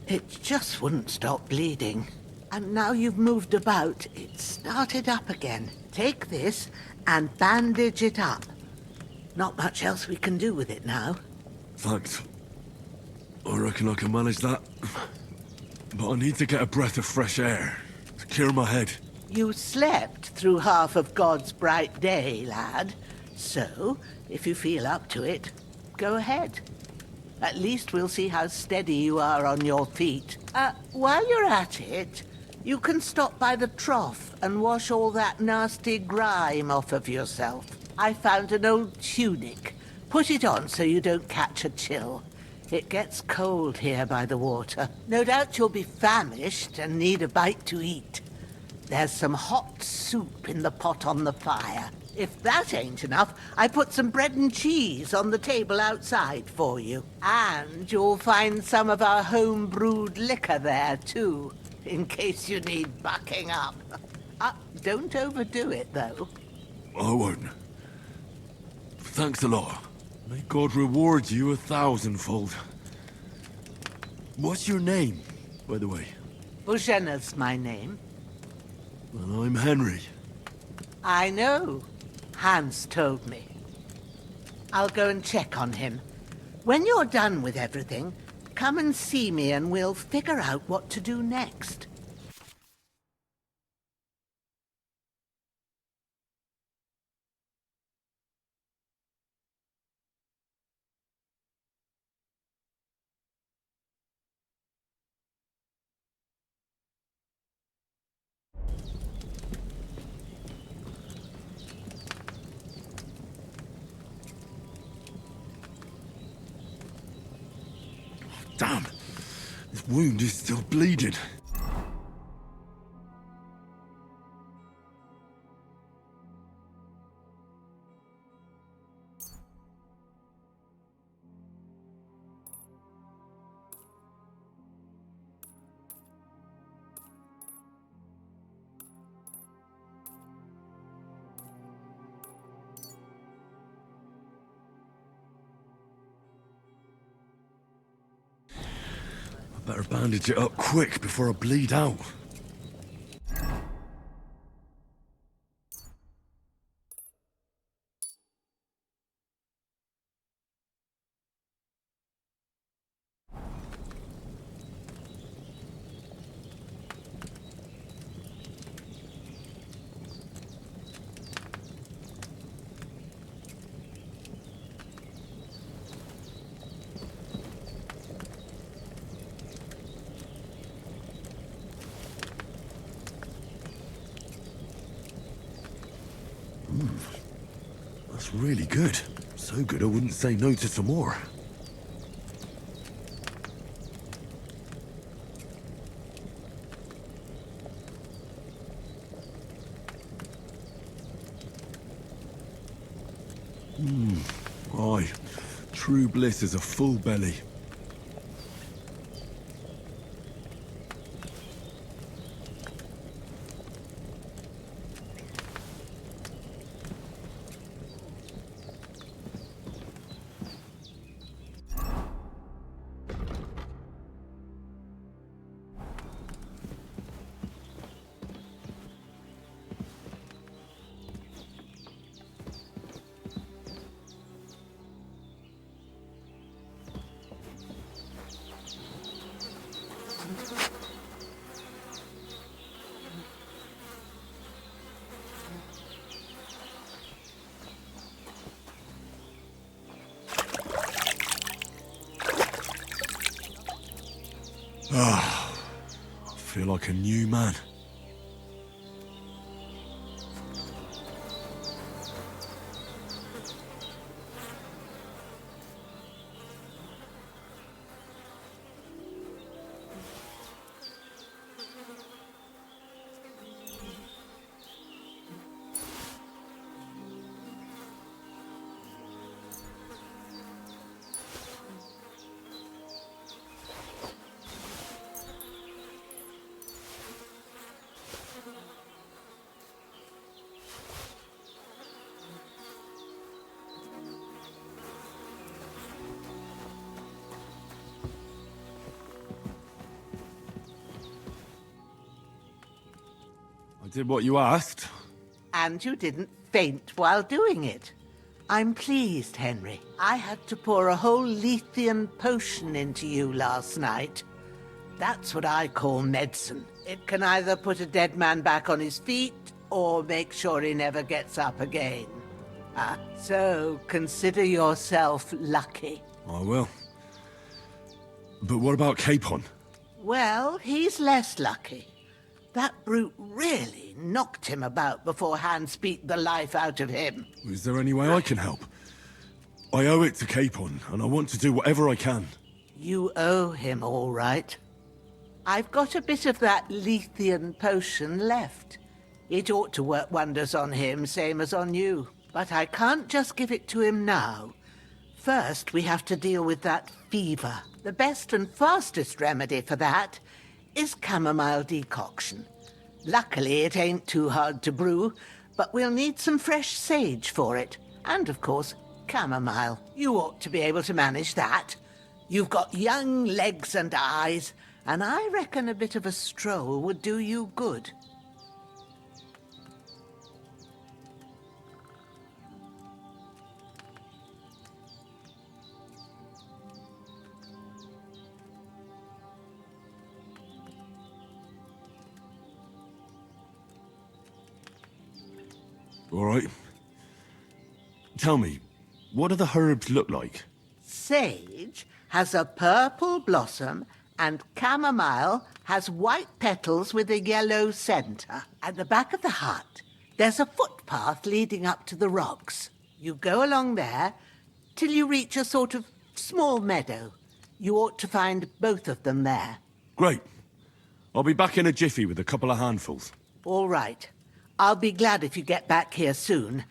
It just wouldn't stop bleeding. And now you've moved about, it started up again. Take this and bandage it up. Not much else we can do with it now. Thanks. I reckon I can manage that. But I need to get a breath of fresh air to clear my head. You slept through half of God's bright day, lad. So, if you feel up to it, go ahead. At least we'll see how steady you are on your feet. While you're at it, you can stop by the trough and wash all that nasty grime off of yourself. I found an old tunic. Put it on so you don't catch a chill. It gets cold here by the water. No doubt you'll be famished and need a bite to eat. There's some hot soup in the pot on the fire. If that ain't enough, I put some bread and cheese on the table outside for you. And you'll find some of our home-brewed liquor there, too, in case you need bucking up. Don't overdo it, though. I won't. Thanks a lot. May God reward you 1,000-fold. What's your name, by the way? Boženna's my name. Well, I'm Henry. I know. Hans told me. I'll go and check on him. When you're done with everything, come and see me and we'll figure out what to do next. Damn! This wound is still bleeding. Better bandage it up quick before I bleed out. That's really good. So good I wouldn't say no to some more. Aye. True bliss is a full belly. I feel like a new man. I did what you asked. And you didn't faint while doing it. I'm pleased, Henry. I had to pour a whole Lethean potion into you last night. That's what I call medicine. It can either put a dead man back on his feet, or make sure he never gets up again. So consider yourself lucky. I will. But what about Capon? Well, he's less lucky. That brute really knocked him about before Hans beat the life out of him. Is there any way I can help? I owe it to Capon, and I want to do whatever I can. You owe him, all right. I've got a bit of that Lethean potion left. It ought to work wonders on him, same as on you. But I can't just give it to him now. First, we have to deal with that fever. The best and fastest remedy for that is chamomile decoction. Luckily, it ain't too hard to brew, but we'll need some fresh sage for it. And, of course, chamomile. You ought to be able to manage that. You've got young legs and eyes, and I reckon a bit of a stroll would do you good. All right. Tell me, what do the herbs look like? Sage has a purple blossom, and chamomile has white petals with a yellow center. At the back of the hut, there's a footpath leading up to the rocks. You go along there till you reach a sort of small meadow. You ought to find both of them there. Great. I'll be back in a jiffy with a couple of handfuls. All right. I'll be glad if you get back here soon.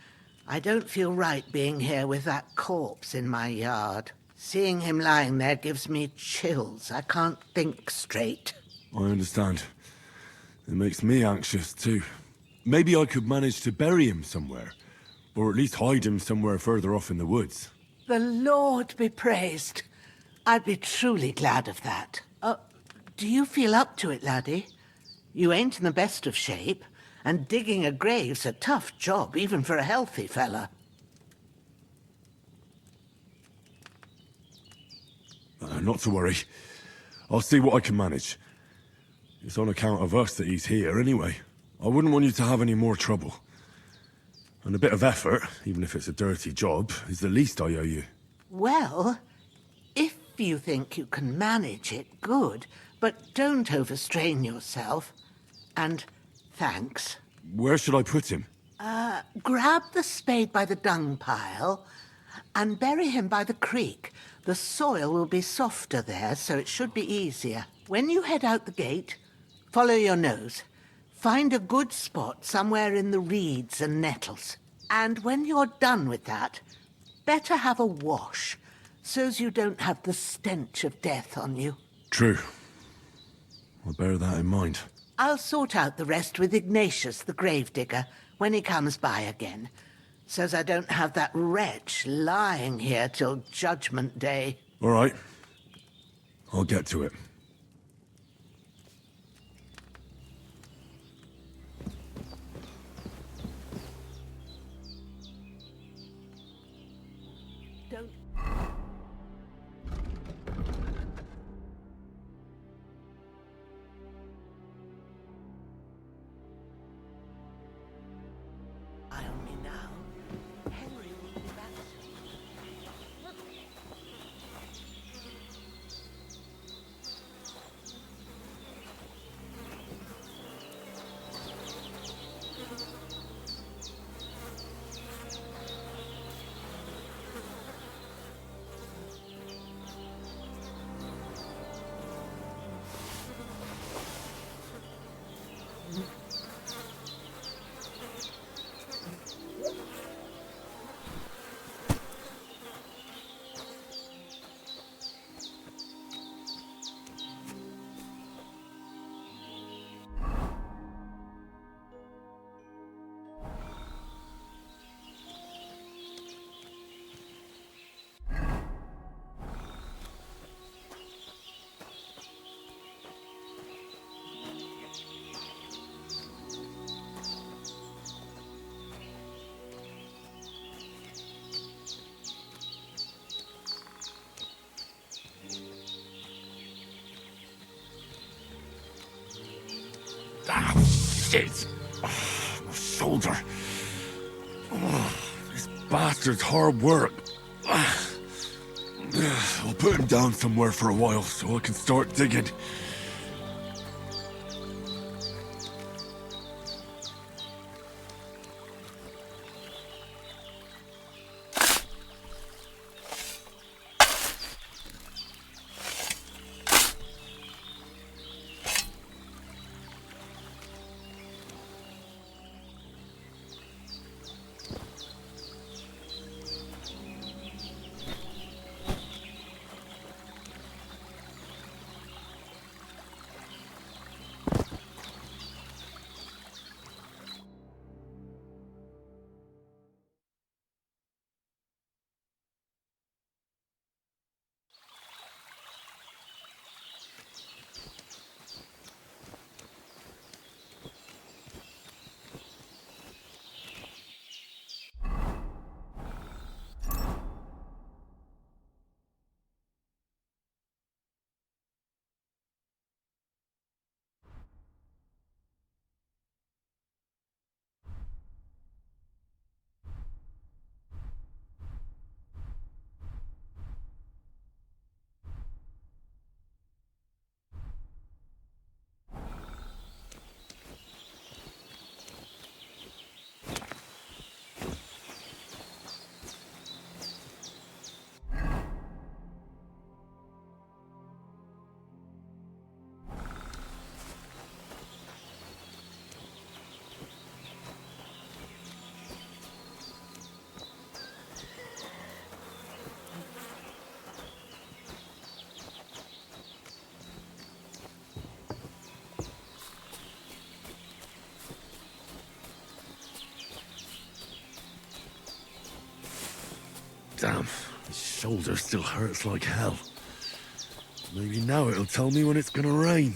I don't feel right being here with that corpse in my yard. Seeing him lying there gives me chills. I can't think straight. I understand. It makes me anxious, too. Maybe I could manage to bury him somewhere. Or at least hide him somewhere further off in the woods. The Lord be praised. I'd be truly glad of that. Do you feel up to it, laddie? You ain't in the best of shape. And digging a grave's a tough job, even for a healthy fella. Not to worry. I'll see what I can manage. It's on account of us that he's here, anyway. I wouldn't want you to have any more trouble. And a bit of effort, even if it's a dirty job, is the least I owe you. Well, if you think you can manage it, good. But don't overstrain yourself. And... thanks. Where should I put him? Grab the spade by the dung pile and bury him by the creek. The soil will be softer there, so it should be easier. When you head out the gate, follow your nose. Find a good spot somewhere in the reeds and nettles. And when you're done with that, better have a wash, so's you don't have the stench of death on you. True. I'll bear that in mind. I'll sort out the rest with Ignatius, the gravedigger, when he comes by again, so's I don't have that wretch lying here till Judgment Day. All right. I'll get to it. Don't... Ah, shit! Oh, my shoulder. Oh, this bastard's hard work. I'll put him down somewhere for a while so I can start digging. Damn, his shoulder still hurts like hell. Maybe now it'll tell me when it's gonna rain.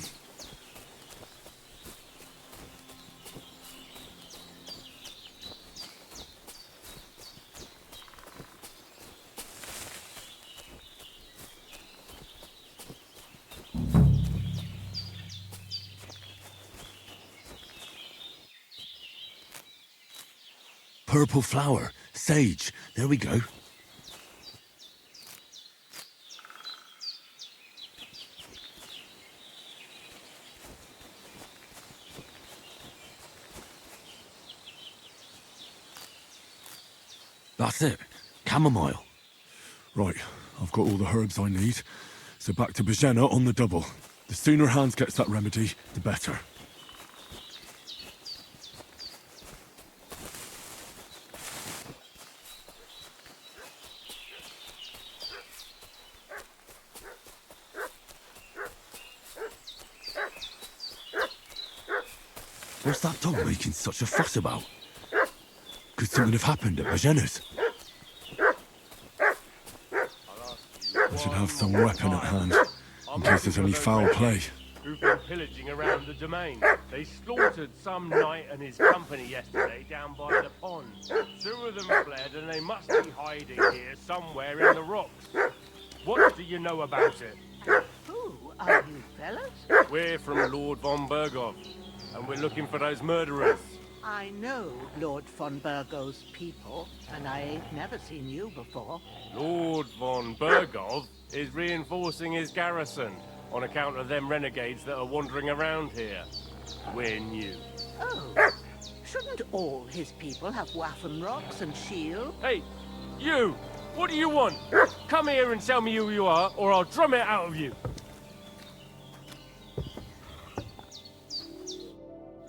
Purple flower, sage, there we go. That's it. Chamomile. Right, I've got all the herbs I need. So back to Bajena on the double. The sooner Hans gets that remedy, the better. What's that dog making such a fuss about? Could something have happened at Bajena's? I should have some weapon at hand, in case there's any foul play. Who've been pillaging around the domain. They slaughtered some knight and his company yesterday down by the pond. Two of them fled and they must be hiding here somewhere in the rocks. What do you know about it? Who are you fellas? We're from Lord von Bergov, and we're looking for those murderers. I know Lord von Burgo's people, and I ain't never seen you before. Lord von Bergov is reinforcing his garrison on account of them renegades that are wandering around here. We're new. Oh, shouldn't all his people have waffen rocks and shields? Hey, you! What do you want? Come here and tell me who you are, or I'll drum it out of you.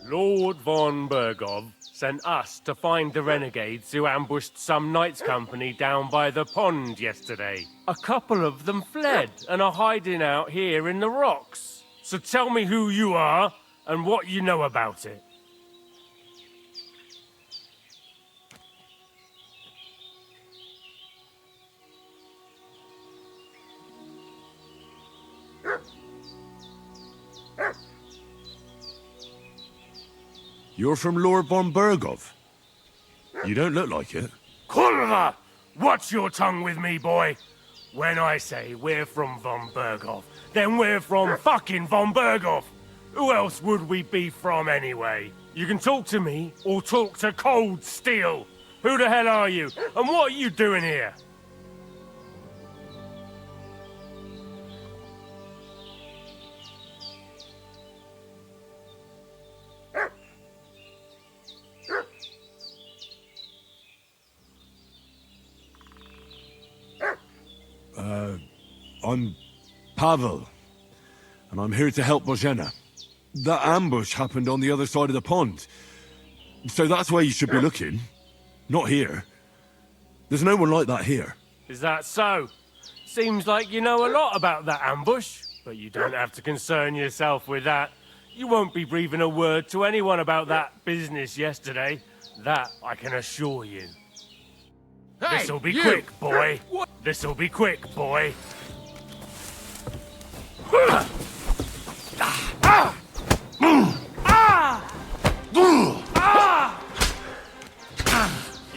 Lord von Bergov sent us to find the renegades who ambushed some knights' company down by the pond yesterday. A couple of them fled and are hiding out here in the rocks. So tell me who you are and what you know about it. You're from Lord von Bergov? You don't look like it. Kurva! Watch your tongue with me, boy. When I say we're from von Bergov, then we're from fucking von Bergov. Who else would we be from anyway? You can talk to me or talk to cold steel. Who the hell are you? And what are you doing here? I'm Pavel, and I'm here to help Bozhena. That ambush happened on the other side of the pond. So that's where you should be looking. Not here. There's no one like that here. Is that so? Seems like you know a lot about that ambush, but you don't have to concern yourself with that. You won't be breathing a word to anyone about that business yesterday. That I can assure you. Hey, This'll be you! quick, boy. What? This'll be quick, boy.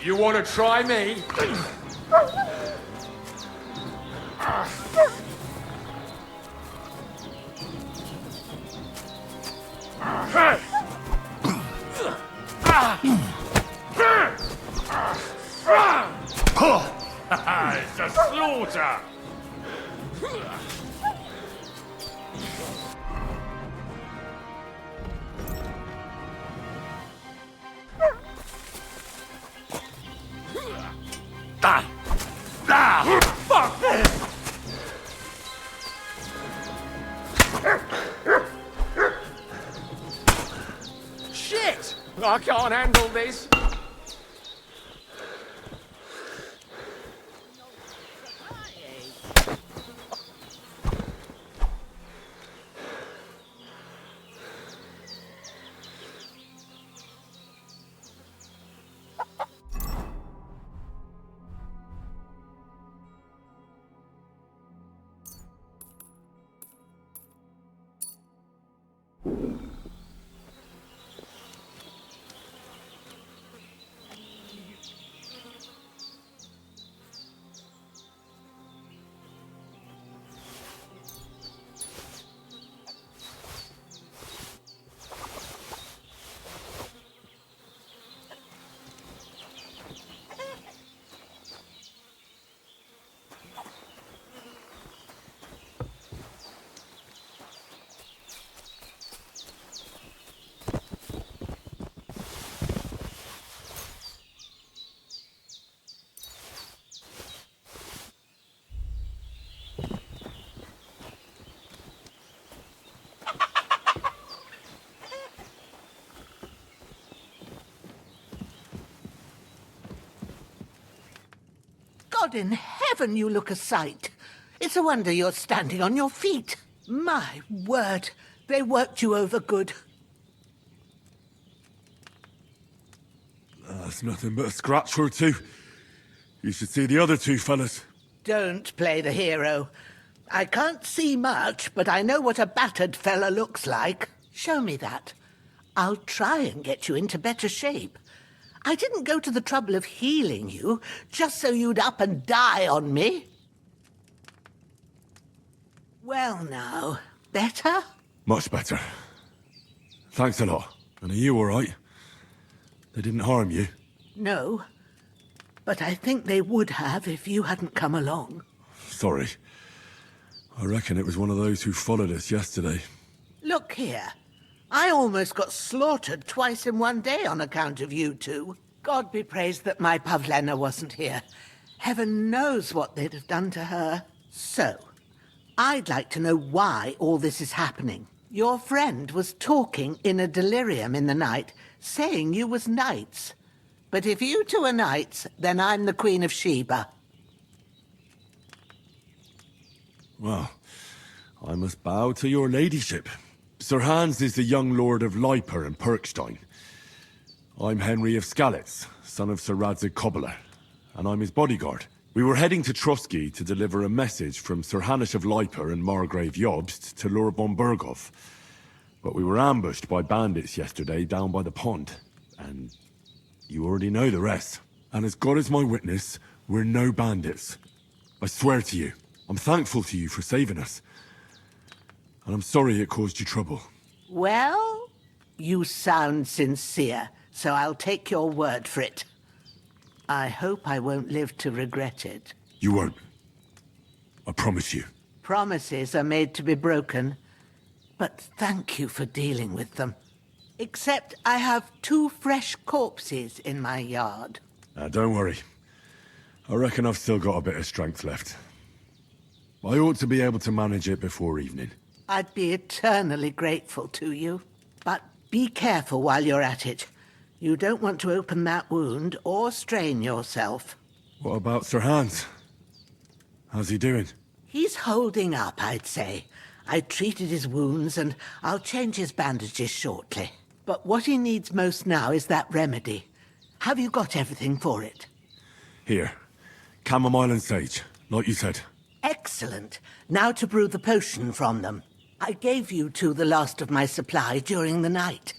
You want to try me? It's a slaughter! Fuck! Shit! I can't handle this. God in heaven, you look a sight. It's a wonder you're standing on your feet. My word, they worked you over good. That's nothing but a scratch or two. You should see the other two fellas. Don't play the hero. I can't see much, but I know what a battered fella looks like. Show me that. I'll try and get you into better shape. I didn't go to the trouble of healing you, just so you'd up and die on me. Well now, better? Much better. Thanks a lot. And are you all right? They didn't harm you? No, but I think they would have if you hadn't come along. Sorry. I reckon it was one of those who followed us yesterday. Look here. I almost got slaughtered twice in one day on account of you two. God be praised that my Pavlena wasn't here. Heaven knows what they'd have done to her. So, I'd like to know why all this is happening. Your friend was talking in a delirium in the night, saying you was knights. But if you two are knights, then I'm the Queen of Sheba. Well, I must bow to your ladyship. Sir Hans is the young lord of Leiper and Perkstein. I'm Henry of Skalitz, son of Sir Radzig Cobbler, and I'm his bodyguard. We were heading to Trotsky to deliver a message from Sir Hanush of Leiper and Margrave Jobst to Lord von Berghoff. But we were ambushed by bandits yesterday down by the pond, and you already know the rest. And as God is my witness, we're no bandits. I swear to you, I'm thankful to you for saving us. And I'm sorry it caused you trouble. Well, you sound sincere, so I'll take your word for it. I hope I won't live to regret it. You won't. I promise you. Promises are made to be broken, but thank you for dealing with them. Except I have 2 fresh corpses in my yard. Don't worry. I reckon I've still got a bit of strength left. I ought to be able to manage it before evening. I'd be eternally grateful to you. But be careful while you're at it. You don't want to open that wound or strain yourself. What about Sir Hans? How's he doing? He's holding up, I'd say. I treated his wounds and I'll change his bandages shortly. But what he needs most now is that remedy. Have you got everything for it? Here. Chamomile and sage, like you said. Excellent. Now to brew the potion from them. I gave you two the last of my supply during the night.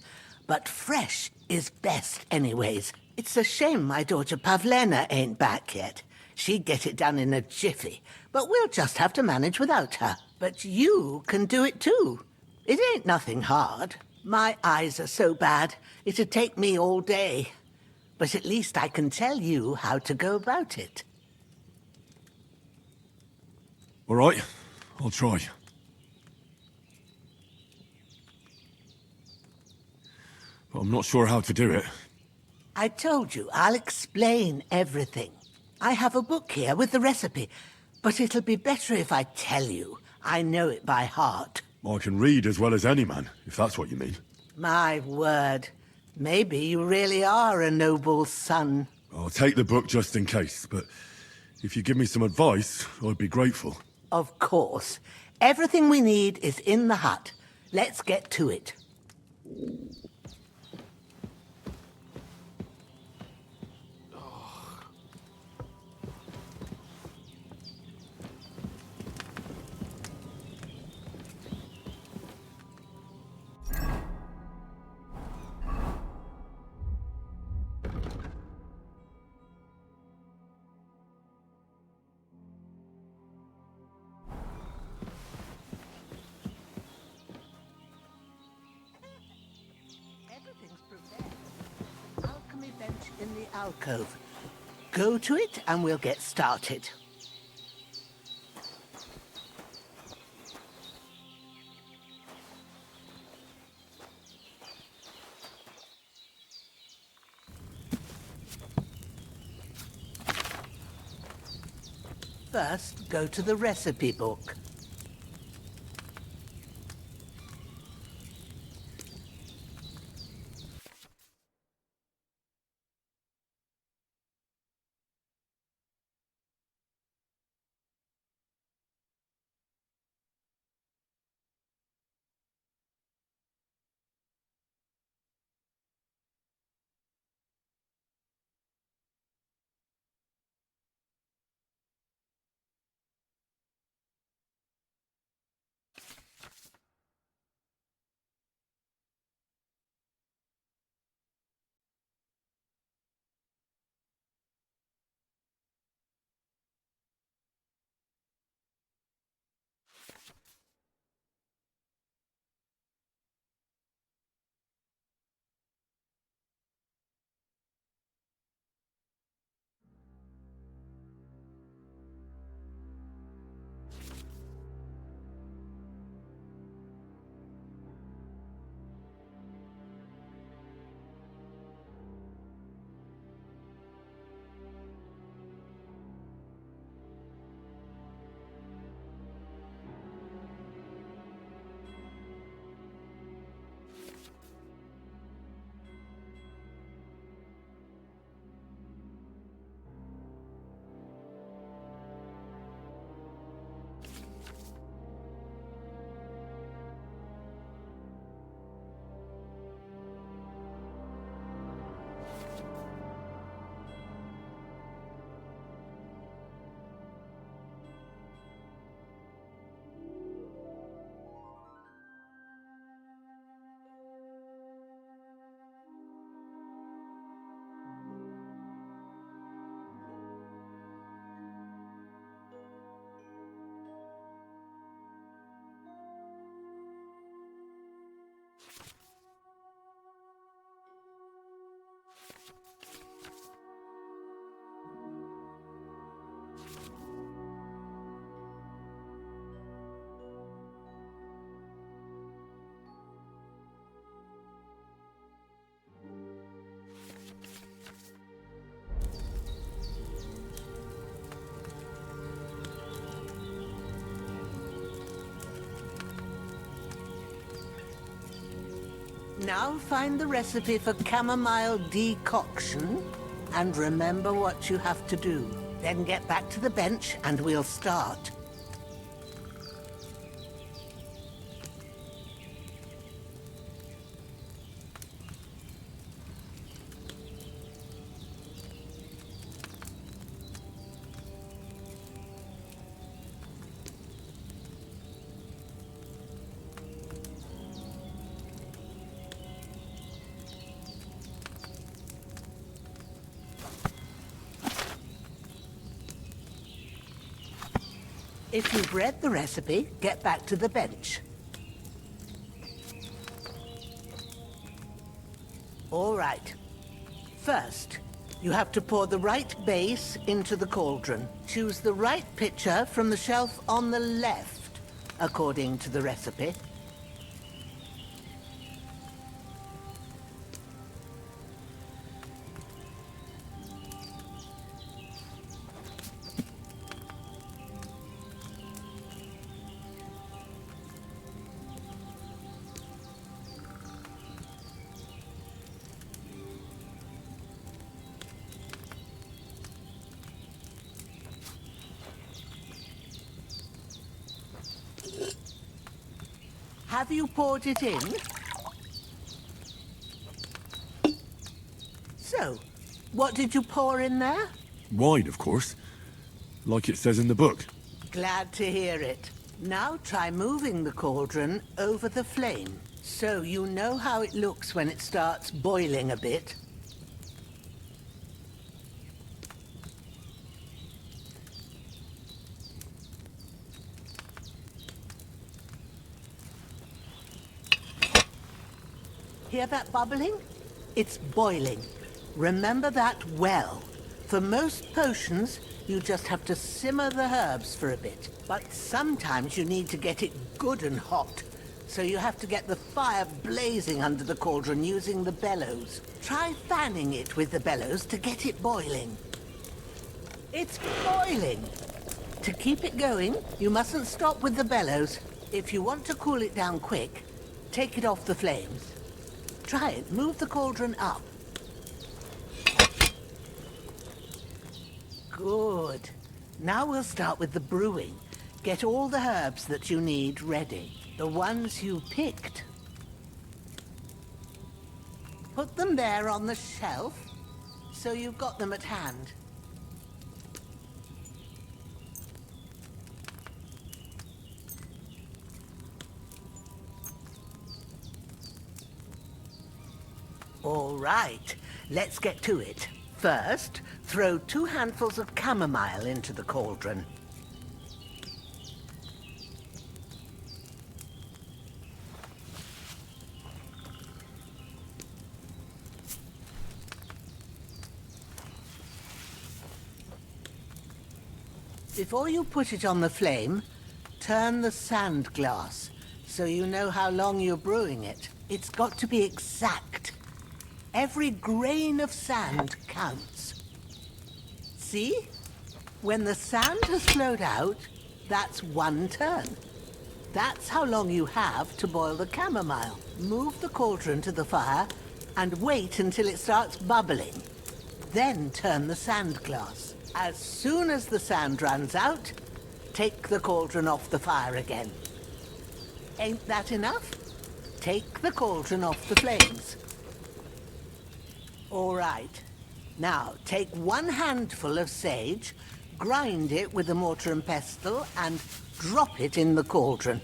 But fresh is best anyways. It's a shame my daughter Pavlena ain't back yet. She'd get it done in a jiffy, but we'll just have to manage without her. But you can do it too. It ain't nothing hard. My eyes are so bad, it'd take me all day. But at least I can tell you how to go about it. All right, I'll try. But I'm not sure how to do it. I told you, I'll explain everything. I have a book here with the recipe, but it'll be better if I tell you. I know it by heart. I can read as well as any man, if that's what you mean. My word. Maybe you really are a noble son. I'll take the book just in case, but if you give me some advice, I'd be grateful. Of course. Everything we need is in the hut. Let's get to it. Everything's prepared. Alchemy bench in the alcove. Go to it and we'll get started. First, go to the recipe book. Now find the recipe for chamomile decoction and remember what you have to do. Then get back to the bench and we'll start. If you've read the recipe, get back to the bench. All right. First, you have to pour the right base into the cauldron. Choose the right pitcher from the shelf on the left, according to the recipe. Have you poured it in? So, what did you pour in there? Wine, of course. Like it says in the book. Glad to hear it. Now try moving the cauldron over the flame, so you know how it looks when it starts boiling a bit. Hear that bubbling? It's boiling. Remember that well. For most potions, you just have to simmer the herbs for a bit. But sometimes you need to get it good and hot. So you have to get the fire blazing under the cauldron using the bellows. Try fanning it with the bellows to get it boiling. It's boiling! To keep it going, you mustn't stop with the bellows. If you want to cool it down quick, take it off the flames. Try it. Move the cauldron up. Good. Now we'll start with the brewing. Get all the herbs that you need ready. The ones you picked. Put them there on the shelf, so you've got them at hand. All right, let's get to it. First, throw 2 handfuls of chamomile into the cauldron. Before you put it on the flame, turn the sand glass so you know how long you're brewing it. It's got to be exact. Every grain of sand counts. See? When the sand has flowed out, that's 1 turn. That's how long you have to boil the chamomile. Move the cauldron to the fire and wait until it starts bubbling. Then turn the sand glass. As soon as the sand runs out, take the cauldron off the fire again. Ain't that enough? Take the cauldron off the flames. All right. Now, take 1 handful of sage, grind it with a mortar and pestle, and drop it in the cauldron.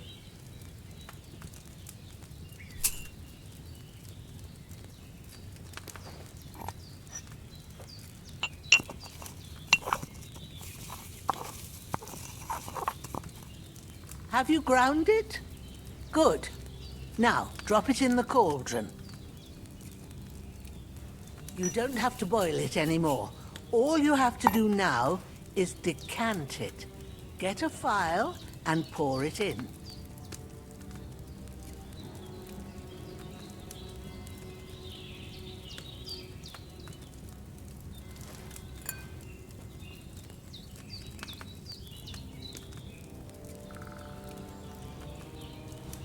Have you ground it? Good. Now, drop it in the cauldron. You don't have to boil it anymore. All you have to do now is decant it. Get a phial and pour it in.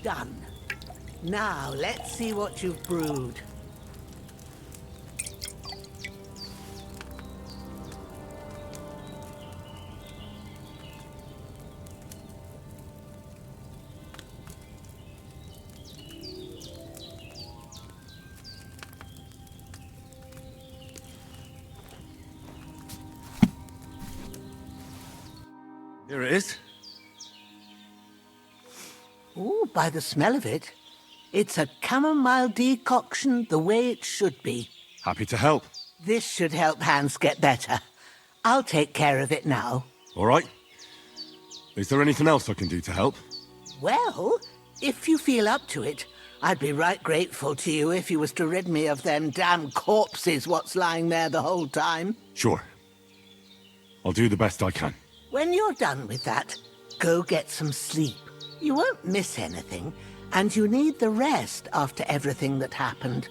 Done. Now, let's see what you've brewed. Here it is. Ooh, by the smell of it, it's a chamomile decoction the way it should be. Happy to help. This should help Hans get better. I'll take care of it now. All right. Is there anything else I can do to help? Well, if you feel up to it, I'd be right grateful to you if you was to rid me of them damn corpses what's lying there the whole time. Sure. I'll do the best I can. When you're done with that, go get some sleep. You won't miss anything, and you need the rest after everything that happened.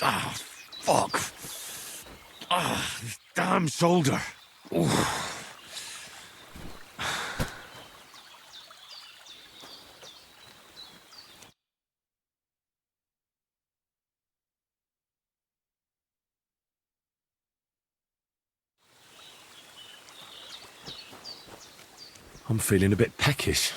Ah, fuck. Ah, this damn shoulder. Oof. I'm feeling a bit peckish.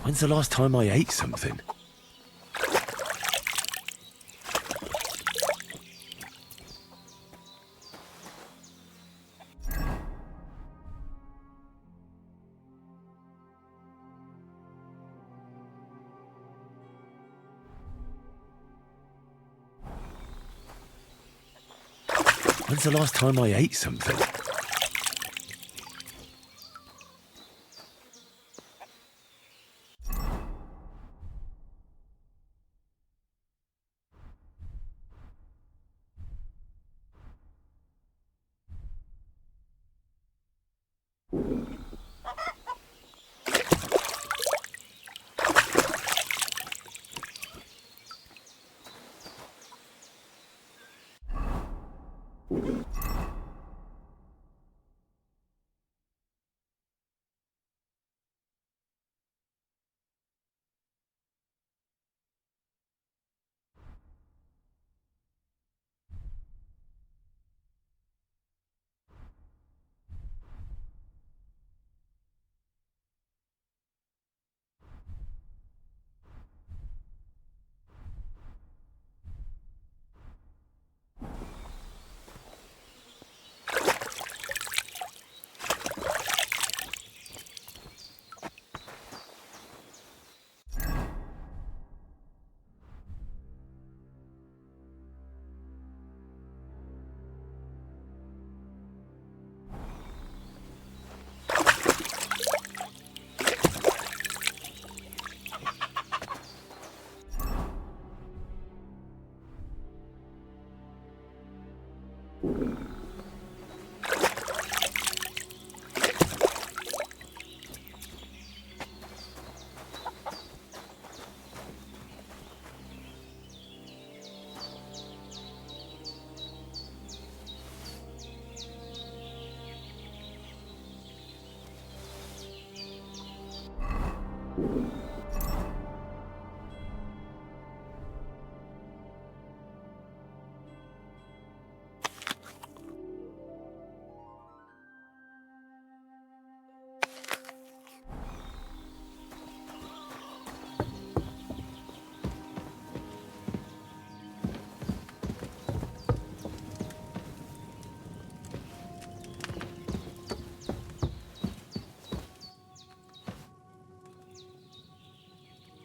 When's the last time I ate something? When's the last time I ate something?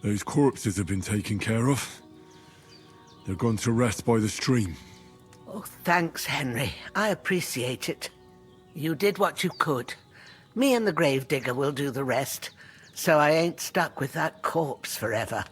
Those corpses have been taken care of. They're gone to rest by the stream. Oh, thanks, Henry. I appreciate it. You did what you could. Me and the gravedigger will do the rest, so I ain't stuck with that corpse forever.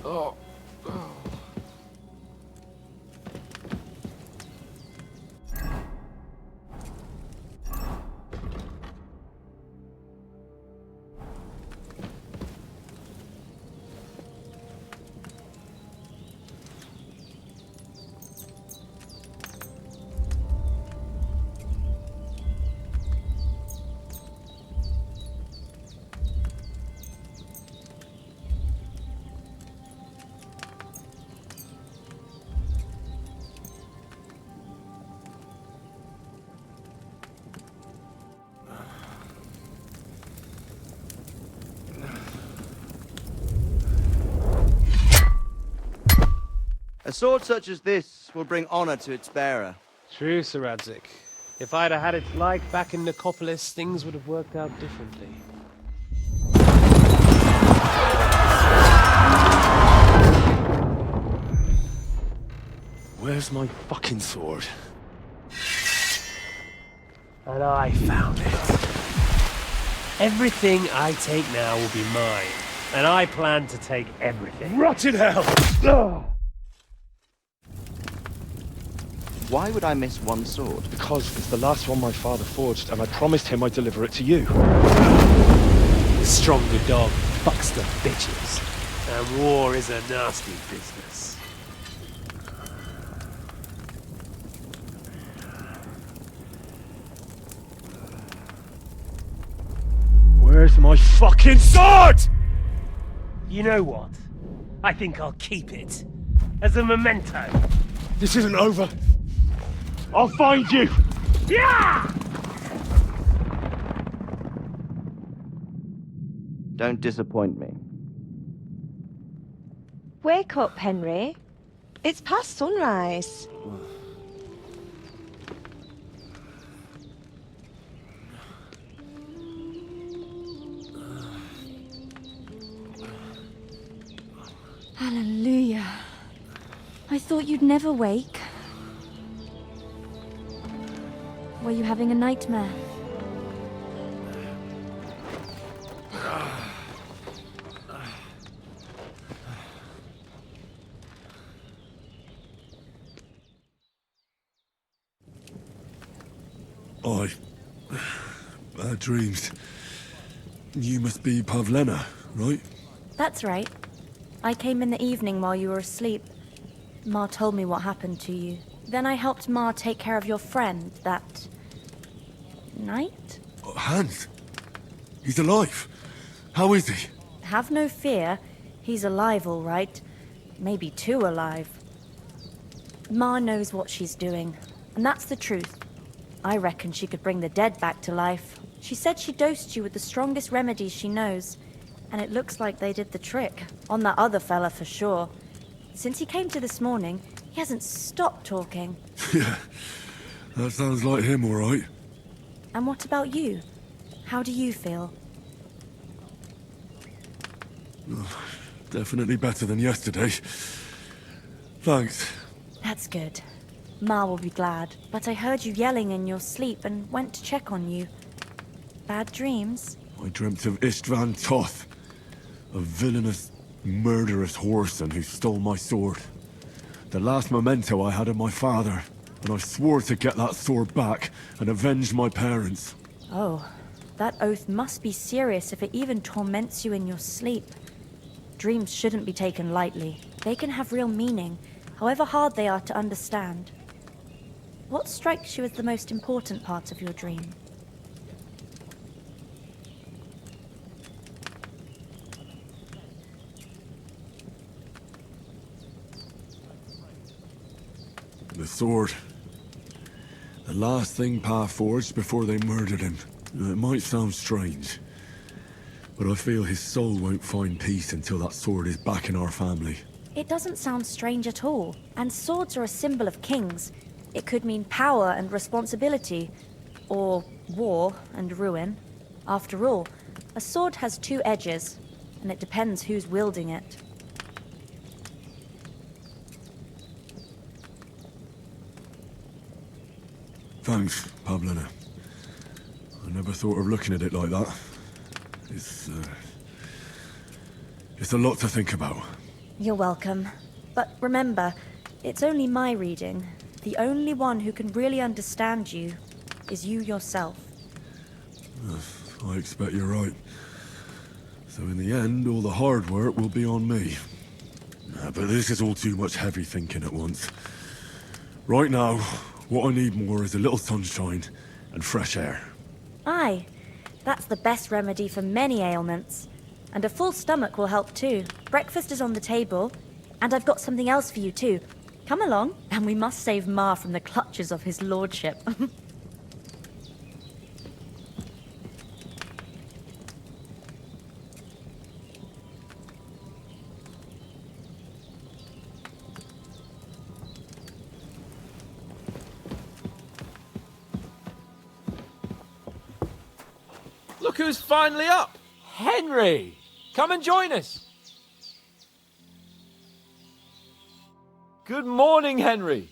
Oh. A sword such as this will bring honor to its bearer. True, Sir Radzik. If I'd have had its like back in Nicopolis, things would have worked out differently. Where's my fucking sword? And I found it. Everything I take now will be mine, and I plan to take everything. Rot in hell! Why would I miss one sword? Because it's the last one my father forged, and I promised him I'd deliver it to you. Stronger dog fucks the bitches. And war is a nasty business. Where's my fucking sword? You know what? I think I'll keep it. As a memento. This isn't over. I'll find you! Yeah! Don't disappoint me. Wake up, Henry. It's past sunrise. Hallelujah. I thought you'd never wake. Were you having a nightmare? Bad dreams. You must be Pavlena, right? That's right. I came in the evening while you were asleep. Ma told me what happened to you. Then I helped Ma take care of your friend that night? Hans? He's alive. How is he? Have no fear. He's alive, all right. Maybe too alive. Ma knows what she's doing, and that's the truth. I reckon she could bring the dead back to life. She said she dosed you with the strongest remedies she knows, and it looks like they did the trick. On that other fella for sure. Since he came to this morning, he hasn't stopped talking. Yeah, that sounds like him, all right. And what about you? How do you feel? Definitely better than yesterday. Thanks. That's good. Ma will be glad, but I heard you yelling in your sleep and went to check on you. Bad dreams? I dreamt of Istvan Toth, a villainous, murderous whoreson who stole my sword. The last memento I had of my father, and I swore to get that sword back and avenge my parents. Oh, that oath must be serious if it even torments you in your sleep. Dreams shouldn't be taken lightly. They can have real meaning, however hard they are to understand. What strikes you as the most important part of your dream? The sword. The last thing Pa forged before they murdered him. It might sound strange, but I feel his soul won't find peace until that sword is back in our family. It doesn't sound strange at all, and swords are a symbol of kings. It could mean power and responsibility, or war and ruin. After all, a sword has two edges, and it depends who's wielding it. Thanks, Pavlena. I never thought of looking at it like that. It's a lot to think about. You're welcome. But remember, it's only my reading. The only one who can really understand you is you yourself. I expect you're right. So in the end, all the hard work will be on me. But this is all too much heavy thinking at once. Right now, what I need more is a little sunshine and fresh air. Aye, that's the best remedy for many ailments. And a full stomach will help too. Breakfast is on the table, and I've got something else for you too. Come along, and we must save Ma from the clutches of his lordship. Look who's finally up! Henry! Come and join us! Good morning, Henry!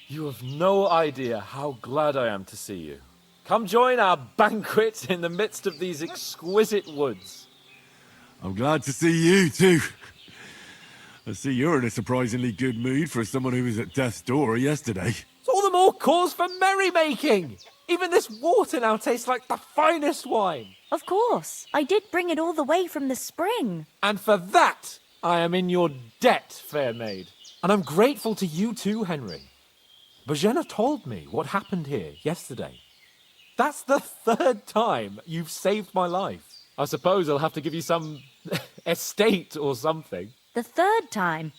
You have no idea how glad I am to see you. Come join our banquet in the midst of these exquisite woods. I'm glad to see you too. I see you're in a surprisingly good mood for someone who was at death's door yesterday. more cause for merrymaking! Even this water now tastes like the finest wine. Of course. I did bring it all the way from the spring. And for that, I am in your debt, fair maid. And I'm grateful to you too, Henry. Bojena told me what happened here yesterday. That's the 3rd time you've saved my life. I suppose I'll have to give you some estate or something. The 3rd time?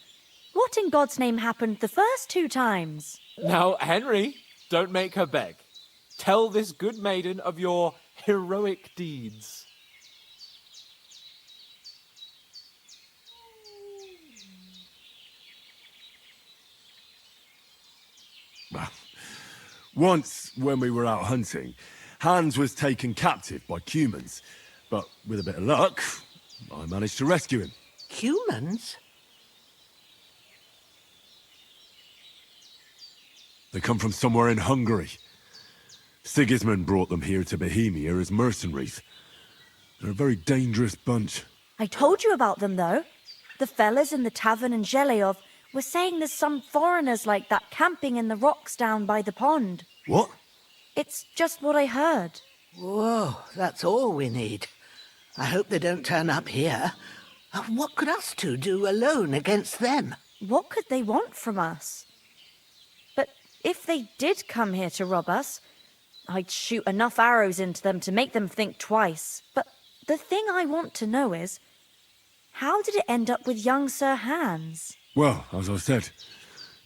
What in God's name happened the first 2 times? Now, Henry, don't make her beg. Tell this good maiden of your heroic deeds. Well, once, when we were out hunting, Hans was taken captive by humans. But with a bit of luck, I managed to rescue him. Humans? They come from somewhere in Hungary. Sigismund brought them here to Bohemia as mercenaries. They're a very dangerous bunch. I told you about them, though. The fellas in the tavern in Zheleov were saying there's some foreigners like that camping in the rocks down by the pond. What? It's just what I heard. Whoa, that's all we need. I hope they don't turn up here. What could us two do alone against them? What could they want from us? But if they did come here to rob us, I'd shoot enough arrows into them to make them think twice. But the thing I want to know is, how did it end up with young Sir Hans? Well, as I said,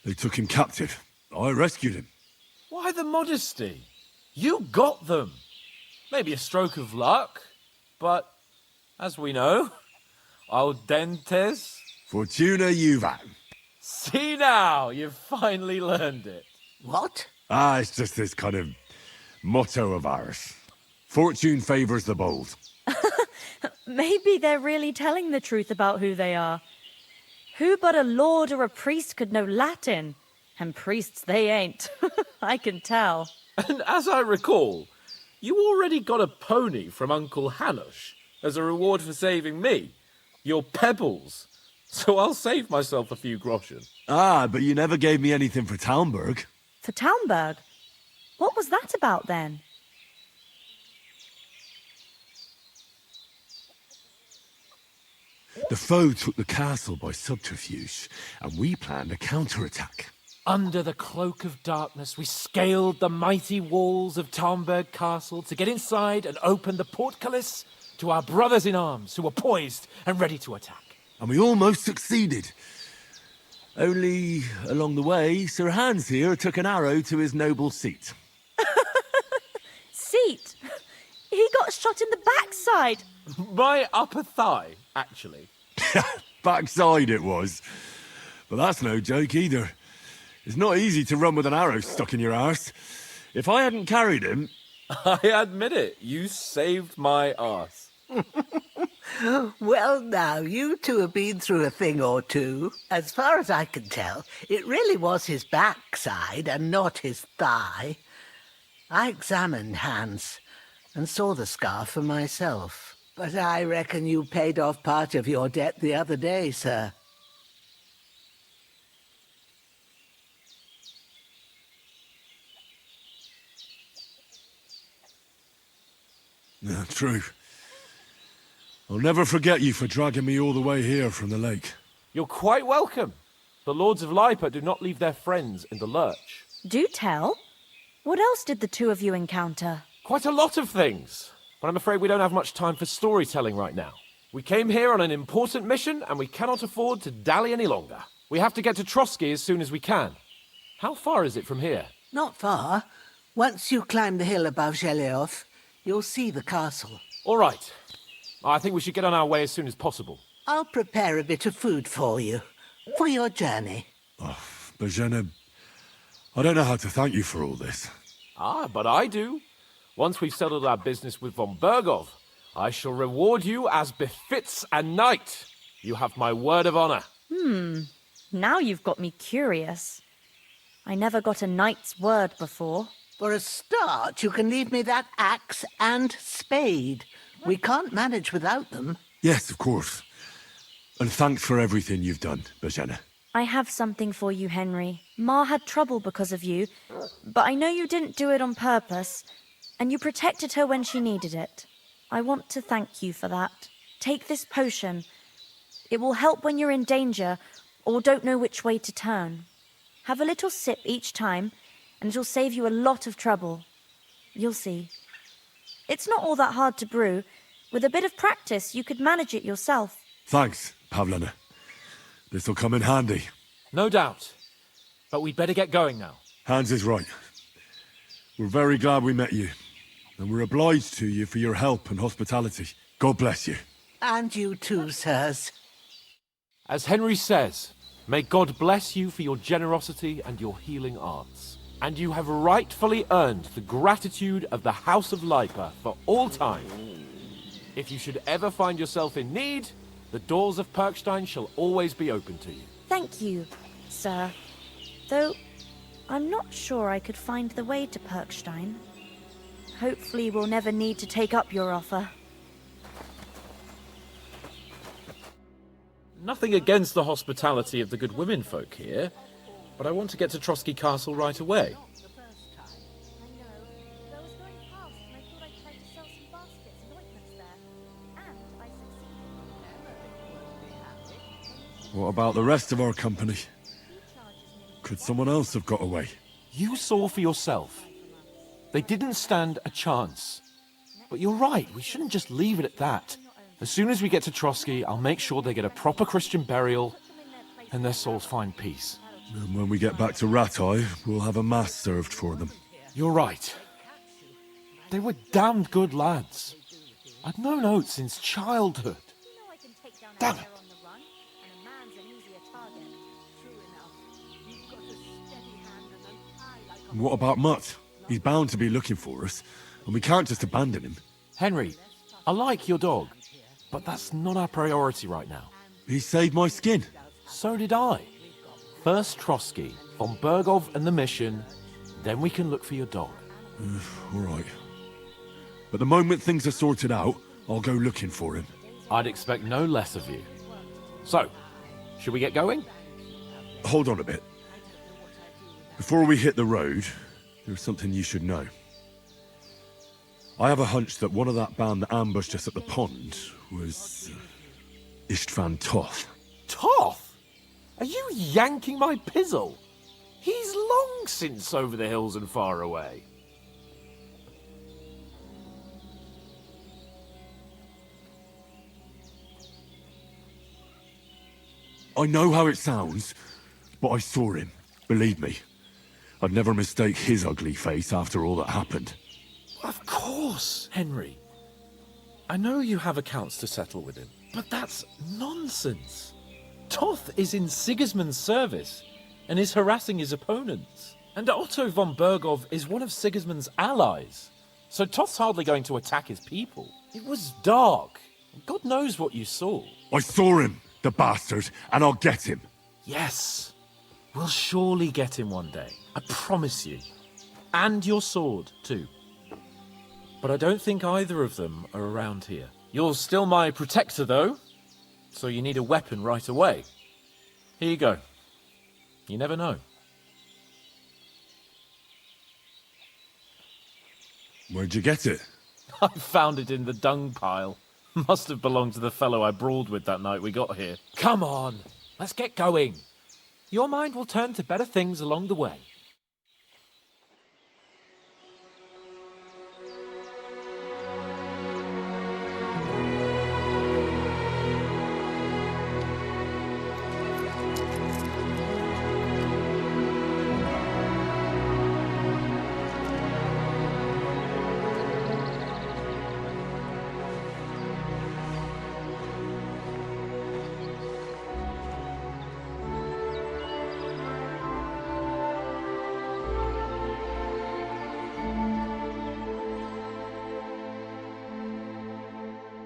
they took him captive. I rescued him. Why the modesty? You got them. Maybe a stroke of luck, but as we know, audentes. Fortuna juvat. See now, you've finally learned it. What? It's just this kind of motto of ours. Fortune favours the bold. Maybe they're really telling the truth about who they are. Who but a lord or a priest could know Latin? And priests they ain't. I can tell. And as I recall, you already got a pony from Uncle Hanush as a reward for saving me. Your pebbles. So I'll save myself a few groschen. But you never gave me anything for Talmberg. For Talmberg? What was that about then? The foe took the castle by subterfuge, and we planned a counterattack. Under the cloak of darkness, we scaled the mighty walls of Talmberg Castle to get inside and open the portcullis to our brothers in arms who were poised and ready to attack. And we almost succeeded. Only, along the way, Sir Hans here took an arrow to his noble seat. Seat? He got shot in the backside. My upper thigh, actually. Backside it was. But that's no joke either. It's not easy to run with an arrow stuck in your arse. If I hadn't carried him... I admit it, you saved my arse. Well, now, you two have been through a thing or two. As far as I can tell, it really was his backside and not his thigh. I examined Hans and saw the scar for myself. But I reckon you paid off part of your debt the other day, sir. Yeah, true. I'll never forget you for dragging me all the way here from the lake. You're quite welcome. The Lords of Lipa do not leave their friends in the lurch. Do tell. What else did the two of you encounter? Quite a lot of things. But I'm afraid we don't have much time for storytelling right now. We came here on an important mission, and we cannot afford to dally any longer. We have to get to Trotsky as soon as we can. How far is it from here? Not far. Once you climb the hill above Zheleov, you'll see the castle. All right. I think we should get on our way as soon as possible. I'll prepare a bit of food for you, for your journey. Oh, Bojena, I don't know how to thank you for all this. But I do. Once we've settled our business with von Bergov, I shall reward you as befits a knight. You have my word of honor. Now you've got me curious. I never got a knight's word before. For a start, you can leave me that axe and spade. We can't manage without them. Yes, of course. And thanks for everything you've done, Bojena. I have something for you, Henry. Ma had trouble because of you, but I know you didn't do it on purpose, and you protected her when she needed it. I want to thank you for that. Take this potion. It will help when you're in danger or don't know which way to turn. Have a little sip each time, and it'll save you a lot of trouble. You'll see. It's not all that hard to brew. With a bit of practice, you could manage it yourself. Thanks, Pavlina. This'll come in handy. No doubt. But we'd better get going now. Hans is right. We're very glad we met you. And we're obliged to you for your help and hospitality. God bless you. And you too, sirs. As Henry says, may God bless you for your generosity and your healing arts. And you have rightfully earned the gratitude of the House of Lipa for all time. If you should ever find yourself in need, the doors of Perkstein shall always be open to you. Thank you, sir. Though, I'm not sure I could find the way to Perkstein. Hopefully we'll never need to take up your offer. Nothing against the hospitality of the good women folk here, but I want to get to Trotsky Castle right away. What about the rest of our company? Could someone else have got away? You saw for yourself. They didn't stand a chance. But you're right, we shouldn't just leave it at that. As soon as we get to Trotsky, I'll make sure they get a proper Christian burial and their souls find peace. And when we get back to Rattay, we'll have a mass served for them. You're right. They were damned good lads. I'd known Oates since childhood. Damn it. What about Mutt? He's bound to be looking for us, and we can't just abandon him. Henry, I like your dog, but that's not our priority right now. He saved my skin. So did I. First Trotsky, von Bergov and the mission, then we can look for your dog. All right. But the moment things are sorted out, I'll go looking for him. I'd expect no less of you. So, should we get going? Hold on a bit. Before we hit the road, there's something you should know. I have a hunch that one of that band that ambushed us at the pond was Istvan Toth. Toth? Are you yanking my pizzle? He's long since over the hills and far away. I know how it sounds, but I saw him. Believe me. I'd never mistake his ugly face after all that happened. Of course, Henry. I know you have accounts to settle with him, but that's nonsense. Toth is in Sigismund's service and is harassing his opponents. And Otto von Bergov is one of Sigismund's allies. So Toth's hardly going to attack his people. It was dark. God knows what you saw. I saw him, the bastard, and I'll get him. Yes. We'll surely get him one day. I promise you. And your sword, too. But I don't think either of them are around here. You're still my protector, though. So you need a weapon right away. Here you go. You never know. Where'd you get it? I found it in the dung pile. Must have belonged to the fellow I brawled with that night we got here. Come on, let's get going. Your mind will turn to better things along the way.